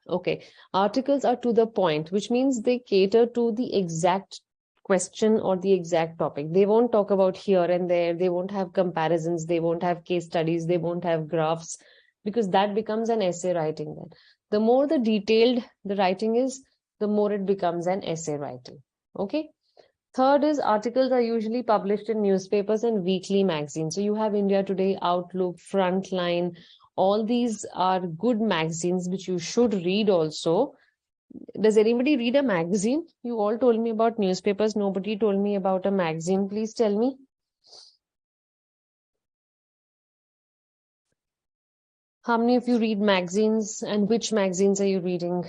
Okay, articles are to the point, which means they cater to the exact question or the exact topic. They won't talk about here and there. They won't have comparisons. They won't have case studies. They won't have graphs, because that becomes an essay writing then. The more the detailed the writing is, the more it becomes an essay writing. Okay. Third is articles are usually published in newspapers and weekly magazines. So you have India Today, Outlook, Frontline. All these are good magazines which you should read also. Does anybody read a magazine? You all told me about newspapers. Nobody told me about a magazine. Please tell me. How many of you read magazines, and which magazines are you reading?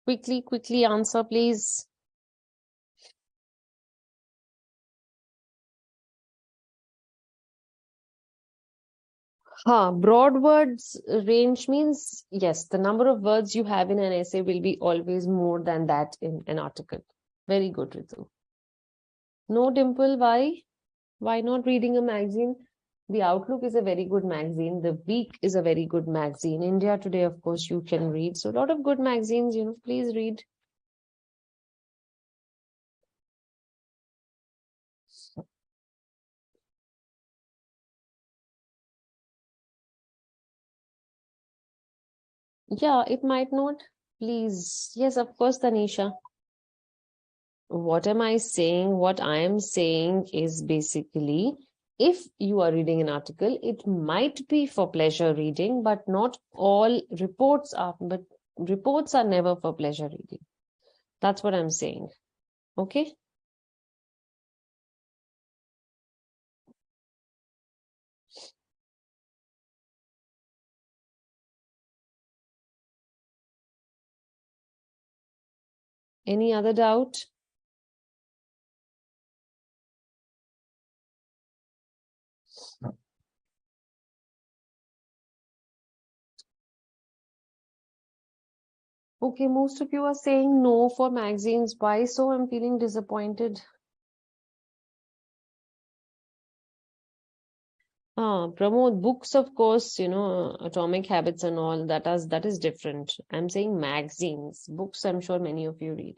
Quickly answer, please. Broad words range means, yes, the number of words you have in an essay will be always more than that in an article. Very good, Ritu. No, Dimple, why? Why not reading a magazine? The Outlook is a very good magazine. The Week is a very good magazine. India Today, of course, you can read. So a lot of good magazines, please read. Yeah, it might not. Please. Yes, of course, Tanisha. What am I saying? What I am saying is basically, if you are reading an article, it might be for pleasure reading, but not all reports are, but reports are never for pleasure reading. That's what I'm saying. Okay? Any other doubt? Okay, most of you are saying no for magazines. Why so? I'm feeling disappointed. Promote books, of course, Atomic Habits and all that is different. I'm saying magazines. Books, I'm sure many of you read.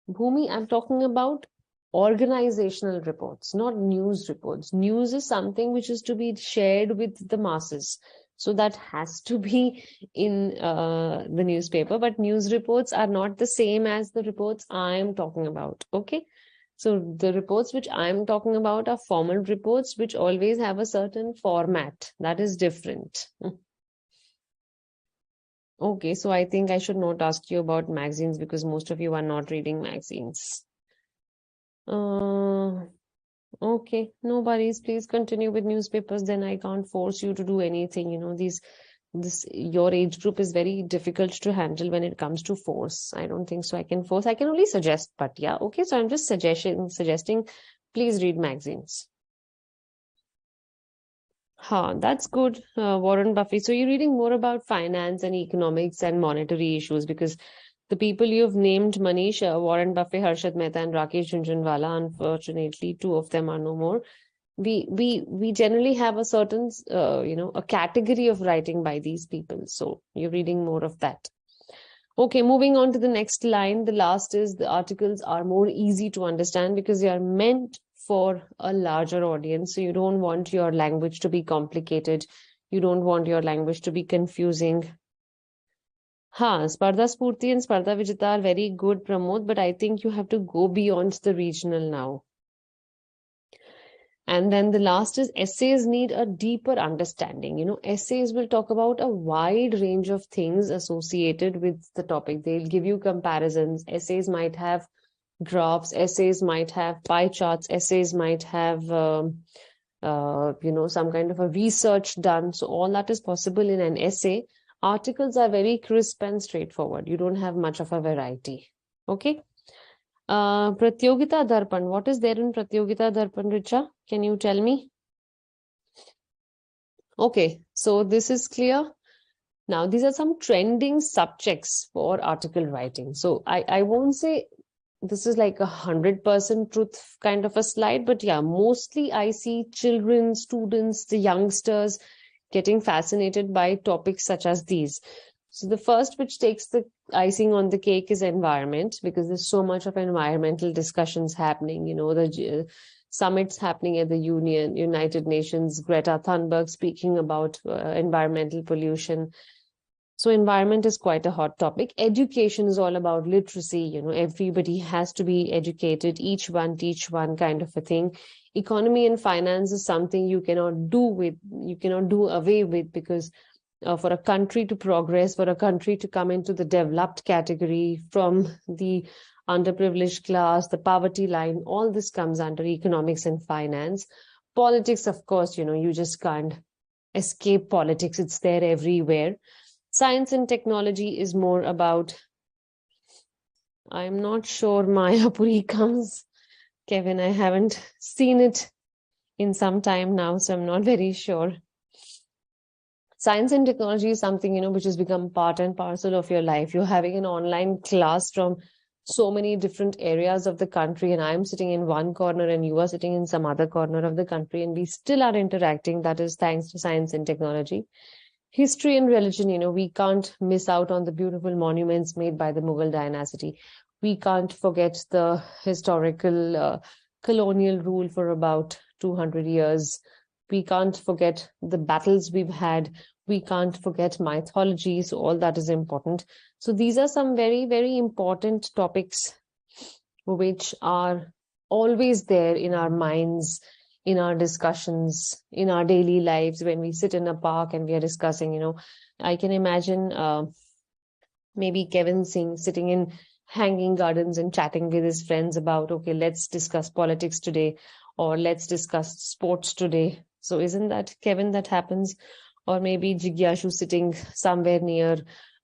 Bhumi, I'm talking about organizational reports, not news reports. News is something which is to be shared with the masses. So that has to be in the newspaper. But news reports are not the same as the reports I'm talking about. Okay. So the reports which I'm talking about are formal reports which always have a certain format. That is different. Okay, so I think I should not ask you about magazines because most of you are not reading magazines. Okay, no worries. Please continue with newspapers. Then I can't force you to do anything. Your age group is very difficult to handle when it comes to force. I don't think so. I can force. I can only suggest, but yeah, okay. So I'm just suggesting. Please read magazines. That's good, Warren Buffett. So you're reading more about finance and economics and monetary issues because the people you've named, Manish, Warren Buffett, Harshad Mehta, and Rakesh Jhunjhunwala, unfortunately, two of them are no more. We generally have a certain, a category of writing by these people. So you're reading more of that. Okay, moving on to the next line. The last is the articles are more easy to understand because they are meant for a larger audience. So you don't want your language to be complicated. You don't want your language to be confusing. Spardha Spurti and Spardha Vijita are very good, Pramod, but I think you have to go beyond the regional now. And then the last is essays need a deeper understanding. Essays will talk about a wide range of things associated with the topic. They'll give you comparisons. Essays might have graphs, essays might have pie charts, essays might have, some kind of a research done. So all that is possible in an essay. Articles are very crisp and straightforward. You don't have much of a variety. Okay. Pratyogita Darpan. What is there in Pratyogita Darpan, Richa? Can you tell me? Okay, so this is clear. Now, these are some trending subjects for article writing. So I won't say this is like 100% truth kind of a slide, but yeah, mostly I see children, students, the youngsters getting fascinated by topics such as these. So the first which takes the icing on the cake is environment, because there's so much of environmental discussions happening. The summits happening at the United Nations, Greta Thunberg speaking about environmental pollution. So environment is quite a hot topic. Education is all about literacy. Everybody has to be educated, each one teach one kind of a thing. Economy and finance is something you cannot do away with, because for a country to progress, for a country to come into the developed category from the underprivileged class, the poverty line, all this comes under economics and finance. Politics, of course, you just can't escape politics. It's there everywhere. Science and technology is more about, I'm not sure Mayapuri comes. Kevin, I haven't seen it in some time now, so I'm not very sure. Science and technology is something, which has become part and parcel of your life. You're having an online class from so many different areas of the country, and I'm sitting in one corner and you are sitting in some other corner of the country, and we still are interacting. That is thanks to science and technology. History and religion, we can't miss out on the beautiful monuments made by the Mughal dynasty. We can't forget the historical colonial rule for about 200 years. We can't forget the battles we've had. We can't forget mythology. So all that is important. So these are some very, very important topics which are always there in our minds, in our discussions, in our daily lives. When we sit in a park and we are discussing, I can imagine maybe Kevin Singh sitting in hanging gardens and chatting with his friends about, okay, let's discuss politics today, or let's discuss sports today. So isn't that, Kevin, that happens? Or maybe Jigyashu sitting somewhere near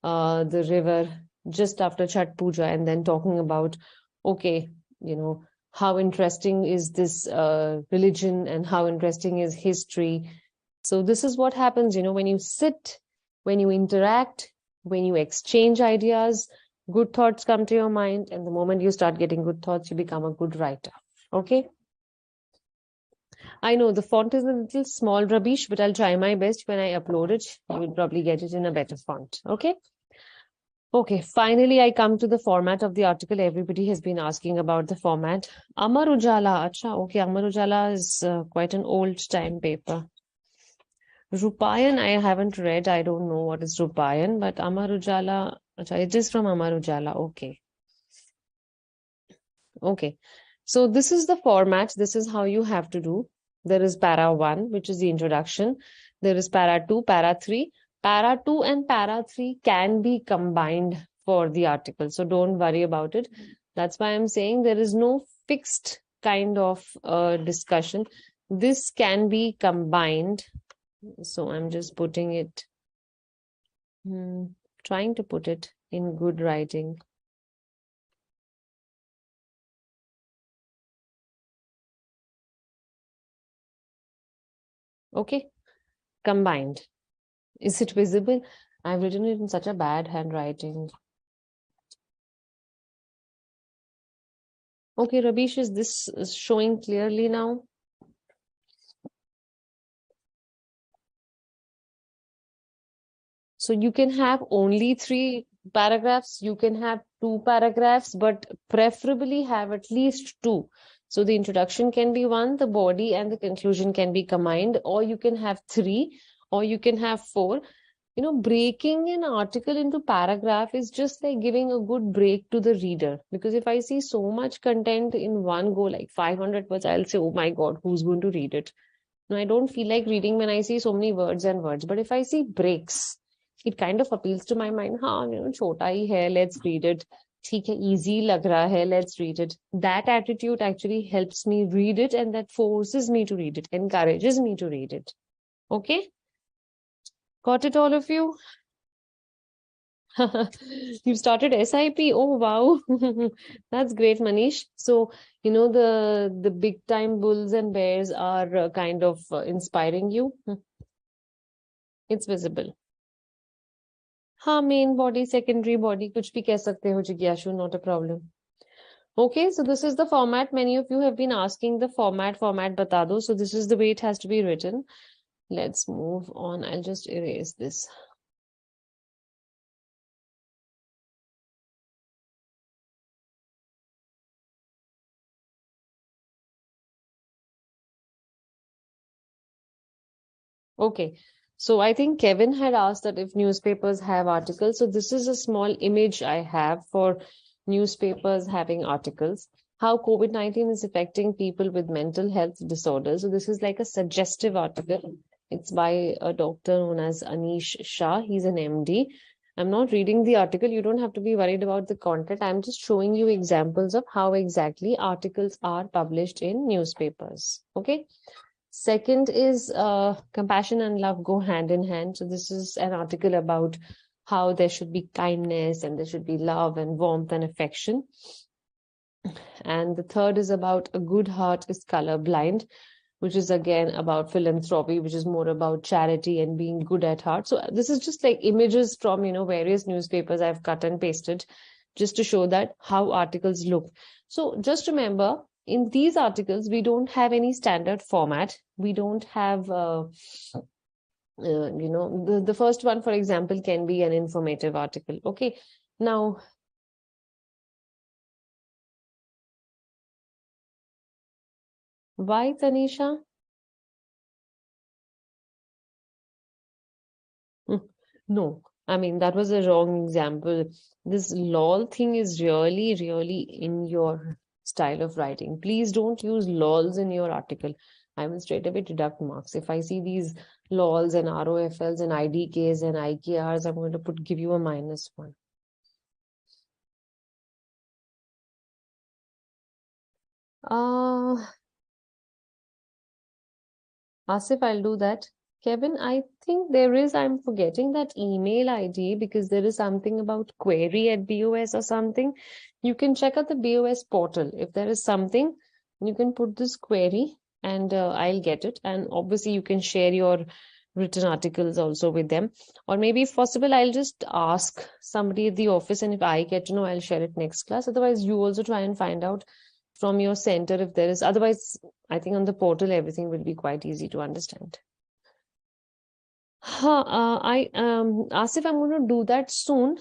the river just after Chhat Puja and then talking about, okay, how interesting is this religion and how interesting is history. So this is what happens, when you sit, when you interact, when you exchange ideas, good thoughts come to your mind. And the moment you start getting good thoughts, you become a good writer. Okay. I know the font is a little small, Rabish, but I'll try my best. When I upload it, you will probably get it in a better font. Okay. Okay, finally, I come to the format of the article. Everybody has been asking about the format. Amar Ujala. Acha, okay, Amar Ujala is quite an old time paper. Rupayan, I haven't read. I don't know what is Rupayan, but Amar Ujala, acha, it is from Amar Ujala. Okay. Okay. So this is the format. This is how you have to do. There is para 1, which is the introduction. There is para 2, para 3. Para 2 and para 3 can be combined for the article. So don't worry about it. That's why I'm saying there is no fixed kind of discussion. This can be combined. So I'm just putting it, trying to put it in good writing. Okay, combined. Is it visible? I've written it in such a bad handwriting. Okay, Rabish, is this showing clearly now? So you can have only 3 paragraphs, you can have 2 paragraphs, but preferably have at least 2. So the introduction can be 1, the body and the conclusion can be combined, or you can have 3, or you can have 4. Breaking an article into paragraph is just like giving a good break to the reader. Because if I see so much content in one go, like 500 words, I'll say, oh my God, who's going to read it? No, I don't feel like reading when I see so many words and words. But if I see breaks, it kind of appeals to my mind. Chota hi hai, let's read it. ठीक है, easy lag raha hai, let's read it. That attitude actually helps me read it, and that forces me to read it, encourages me to read it. Okay? Got it, all of you? You started SIP. Oh, wow. That's great, Manish. So, the big time bulls and bears are kind of inspiring you. It's visible. हाँ, main body, secondary body, कुछ भी कह सकते हो जिज्ञासु, not a problem. Okay, so this is the format. Many of you have been asking the format bata do. So this is the way it has to be written. Let's move on. I'll just erase this. Okay, So I think Kevin had asked that if newspapers have articles. So this is a small image I have for newspapers having articles. How COVID-19 is affecting people with mental health disorders. So this is like a suggestive article. It's by a doctor known as Anish Shah. He's an MD. I'm not reading the article. You don't have to be worried about the content. I'm just showing you examples of how exactly articles are published in newspapers. Okay. Second is compassion and love go hand in hand. So this is an article about how there should be kindness and there should be love and warmth and affection. And the third is about a good heart is colorblind, which is again about philanthropy, which is more about charity and being good at heart. So this is just like images from, various newspapers I've cut and pasted just to show that how articles look. So just remember, in these articles, we don't have any standard format. We don't have, the first one, for example, can be an informative article. Okay. Now, why, Tanisha? No, I mean, that was a wrong example. This lol thing is really, really in your style of writing. Please don't use lols in your article. I will straight away deduct marks. If I see these lols and ROFLs and IDKs and IKRs, I'm going to give you a -1. Asif, I'll do that. Kevin, I think I'm forgetting that email ID because there is something about query at BOS or something. You can check out the BOS portal. If there is something, you can put this query and I'll get it. And obviously, you can share your written articles also with them. Or maybe if possible, I'll just ask somebody at the office, and if I get to know, I'll share it next class. Otherwise, you also try and find out from your center if there is. Otherwise, I think on the portal, everything will be quite easy to understand. Asif, I'm going to do that soon.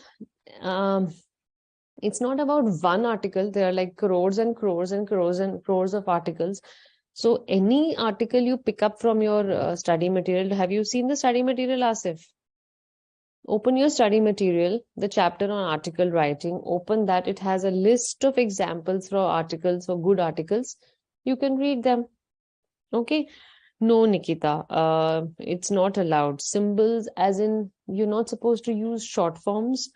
It's not about one article. There are like crores and crores and crores and crores of articles. So any article you pick up from your study material, have you seen the study material, Asif? Open your study material, the chapter on article writing, open that. It has a list of examples for articles, for good articles. You can read them. Okay. No, Nikita, it's not allowed. Symbols, as in you're not supposed to use short forms.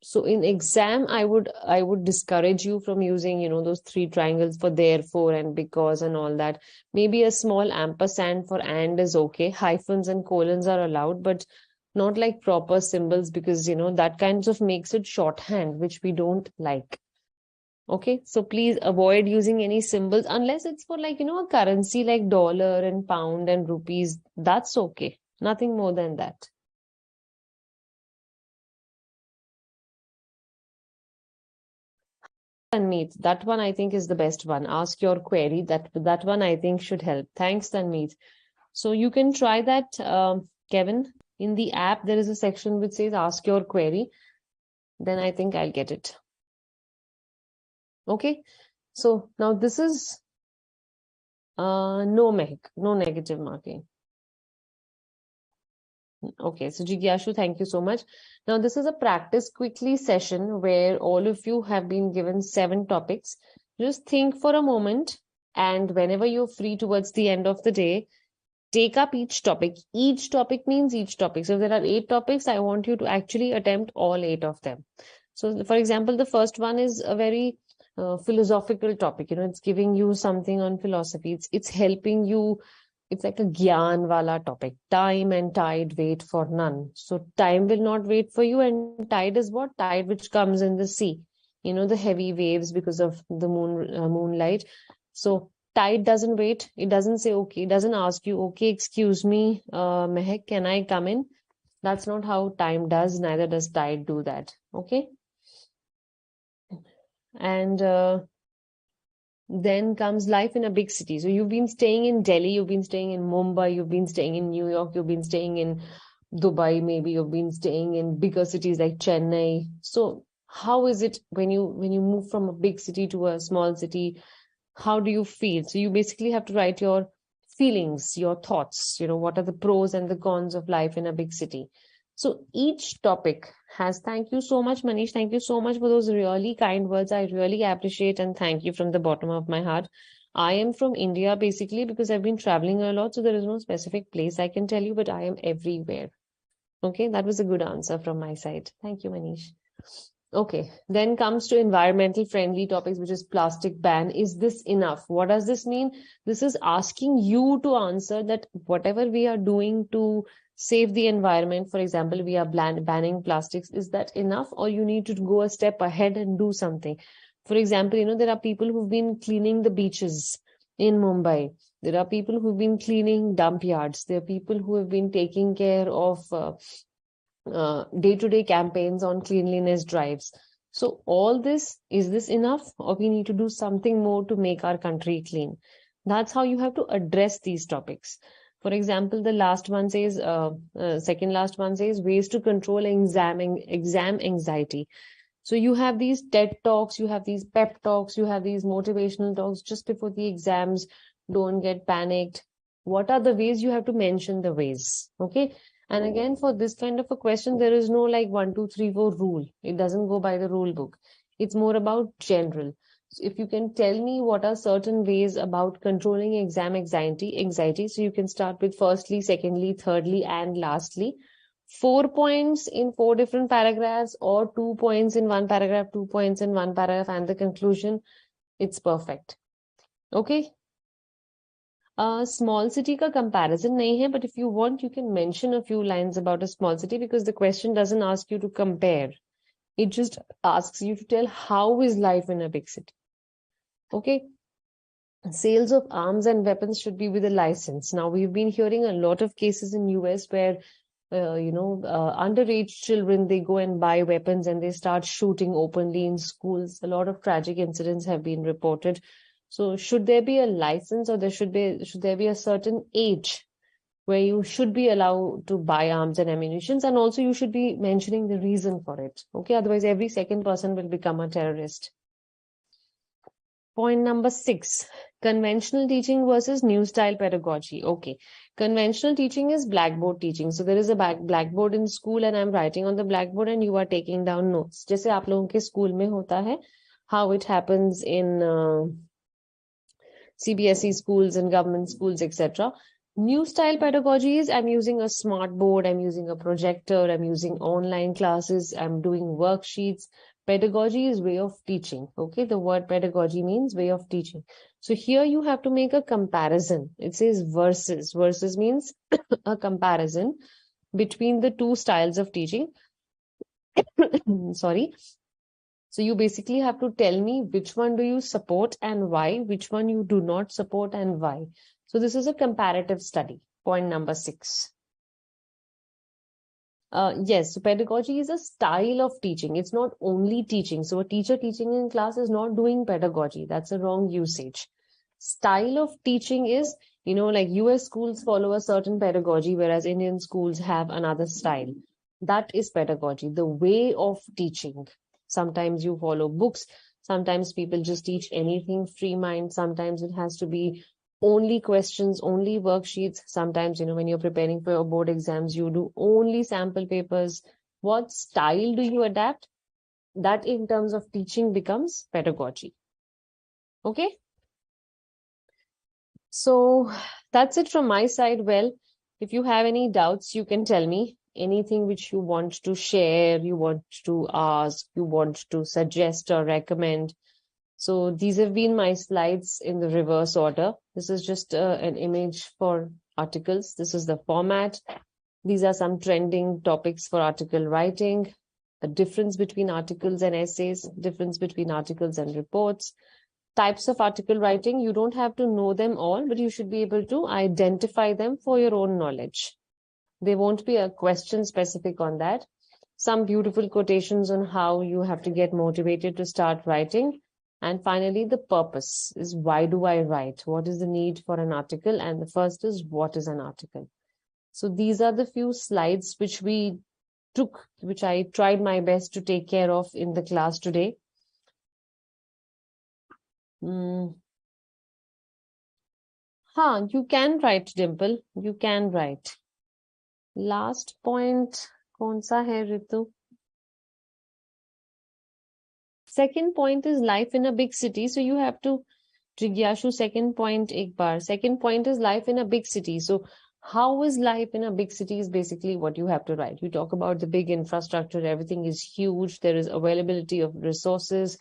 So in exam, I would discourage you from using, those 3 triangles for therefore and because and all that. Maybe a small ampersand for and is okay. Hyphens and colons are allowed, but not like proper symbols because, that kind of makes it shorthand, which we don't like. Okay, so please avoid using any symbols unless it's for like, a currency like dollar and pound and rupees. That's okay. Nothing more than that. Tanmeet, that one I think is the best one. Ask your query. That one I think should help. Thanks, Tanmeet. So you can try that, Kevin. In the app, there is a section which says ask your query. Then I think I'll get it. Okay. So now this is no negative marking. Okay, so Jigyashu, thank you so much. Now, this is a practice quickly session where all of you have been given 7 topics. Just think for a moment, and whenever you're free towards the end of the day, take up each topic. Each topic means each topic. So if there are 8 topics, I want you to actually attempt all 8 of them. So, for example, the first one is a very philosophical topic. It's giving you something on philosophy. It's helping you. It's like a gyan wala topic. Time and tide wait for none. So time will not wait for you. And tide is what? Tide which comes in the sea. The heavy waves because of the moonlight. So tide doesn't wait. It doesn't say, okay. It doesn't ask you, okay, excuse me, Mehak, can I come in? That's not how time does. Neither does tide do that. Okay. And then comes life in a big city. So you've been staying in Delhi, you've been staying in Mumbai, you've been staying in New York, you've been staying in Dubai, maybe you've been staying in bigger cities like Chennai. So how is it when you move from a big city to a small city? How do you feel? So you basically have to write your feelings, your thoughts, what are the pros and the cons of life in a big city. So each topic has, thank you so much, Manish. Thank you so much for those really kind words. I really appreciate and thank you from the bottom of my heart. I am from India basically because I've been traveling a lot. So there is no specific place I can tell you, but I am everywhere. Okay, that was a good answer from my side. Thank you, Manish. Okay, then comes to environmental friendly topics, which is plastic ban. Is this enough? What does this mean? This is asking you to answer that whatever we are doing to save the environment, for example, we are banning plastics, is that enough, or you need to go a step ahead and do something? For example, there are people who've been cleaning the beaches in Mumbai. There are people who've been cleaning dump yards. There are people who have been taking care of day-to-day campaigns on cleanliness drives. So all this, is this enough, or we need to do something more to make our country clean? That's how you have to address these topics. For example, the last one says, second last one says, ways to control exam anxiety. So you have these TED talks, you have these pep talks, you have these motivational talks just before the exams. Don't get panicked. What are the ways? You have to mention the ways. Okay. And again, for this kind of a question, there is no like 1, 2, 3, 4 rule. It doesn't go by the rule book. It's more about general. So if you can tell me what are certain ways about controlling exam anxiety, so you can start with firstly, secondly, thirdly, and lastly. 4 points in 4 different paragraphs, or 2 points in one paragraph, 2 points in one paragraph, and the conclusion. It's perfect. Okay. Small city का comparison नहीं है, but if you want, you can mention a few lines about a small city, because the question doesn't ask you to compare. It just asks you to tell how is life in a big city. Okay. Sales of arms and weapons should be with a license. Now, we've been hearing a lot of cases in US where, underage children, they go and buy weapons and they start shooting openly in schools. A lot of tragic incidents have been reported. So should there be a license, or should there be a certain age where you should be allowed to buy arms and ammunition, and also you should be mentioning the reason for it. Okay, otherwise every second person will become a terrorist. Point number 6, conventional teaching versus new style pedagogy. Okay, conventional teaching is blackboard teaching. So there is a blackboard in school and I'm writing on the blackboard and you are taking down notes. जैसे आप लोगों के school में होता है, how it happens in CBSE schools and government schools, etc. New style pedagogy is I'm using a smart board, I'm using a projector, I'm using online classes, I'm doing worksheets. Pedagogy is way of teaching. Okay, the word pedagogy means way of teaching. So here you have to make a comparison. It says versus. Versus means a comparison between the two styles of teaching. Sorry. So you basically have to tell me which one do you support and why, which one you do not support and why. So this is a comparative study. Point number 6. Yes, so pedagogy is a style of teaching. It's not only teaching. So a teacher teaching in class is not doing pedagogy. That's a wrong usage. Style of teaching is, like US schools follow a certain pedagogy, whereas Indian schools have another style. That is pedagogy, the way of teaching. Sometimes you follow books. Sometimes people just teach anything, free mind. Sometimes it has to be only questions, only worksheets. Sometimes, when you're preparing for your board exams, you do only sample papers. What style do you adapt? That in terms of teaching becomes pedagogy. Okay. So that's it from my side. Well, if you have any doubts, you can tell me. Anything which you want to share, you want to ask, you want to suggest or recommend. So these have been my slides in the reverse order. This is just an image for articles. This is the format. These are some trending topics for article writing, the difference between articles and essays, difference between articles and reports, types of article writing. You don't have to know them all, but you should be able to identify them for your own knowledge. There won't be a question specific on that. Some beautiful quotations on how you have to get motivated to start writing. And finally, the purpose is, why do I write? What is the need for an article? And the first is, what is an article? So these are the few slides which I tried my best to take care of in the class today. हाँ, you can write, Dimple. You can write. Last point कौन सा है Ritu? Second point is life in a big city. So you have to, Jigyashu, second point एक बार. Second point is life in a big city. So how is life in a big city is basically what you have to write. You talk about the big infrastructure, everything is huge, there is availability of resources,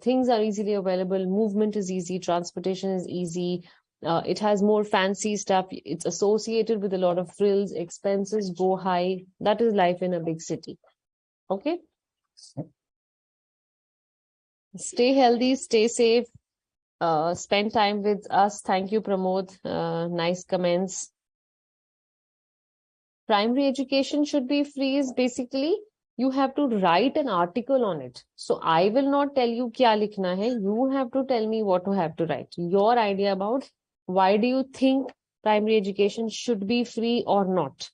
things are easily available, movement is easy, transportation is easy, it has more fancy stuff, it's associated with a lot of frills, expenses go high. That is life in a big city. Okay? Stay healthy, stay safe, spend time with us. Thank you, Pramod. Nice comments. Primary education should be free is basically you have to write an article on it. So I will not tell you kya likhna hai. You have to tell me what to have to write. Your idea about why do you think primary education should be free or not.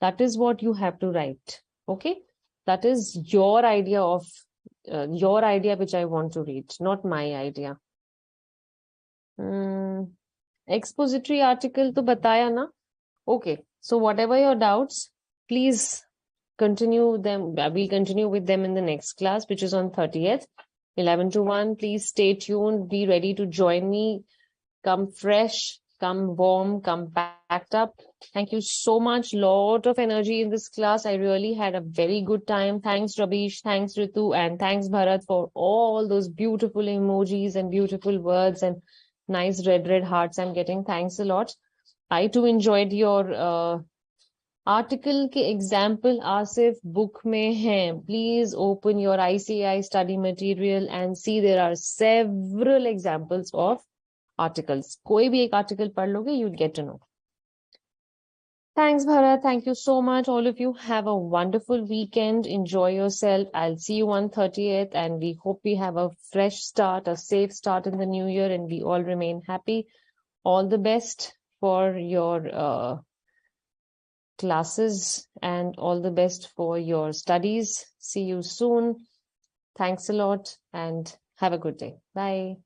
That is what you have to write. Okay? That is your idea of your idea which I want to read, not my idea. Expository article to bataya na. Okay, so whatever your doubts, please continue them. We'll continue with them in the next class, which is on 30th, 11 to 1. Please stay tuned. Be ready to join me. Come fresh, come warm, come packed up. Thank you so much. Lot of energy in this class. I really had a very good time. Thanks, Rabish. Thanks, Ritu. And thanks, Bharat, for all those beautiful emojis and beautiful words and nice red hearts I'm getting. Thanks a lot. I too enjoyed your article के example Asif book में है. Please open your ICAI study material and see there are several examples of articles. कोई भी एक article पढ़ लोगे, you'll get to know. Thanks, Bharat. Thank you so much. All of you have a wonderful weekend. Enjoy yourself. I'll see you on 30th and we hope we have a fresh start, a safe start in the new year and we all remain happy. All the best for your classes and all the best for your studies. See you soon. Thanks a lot and have a good day. Bye.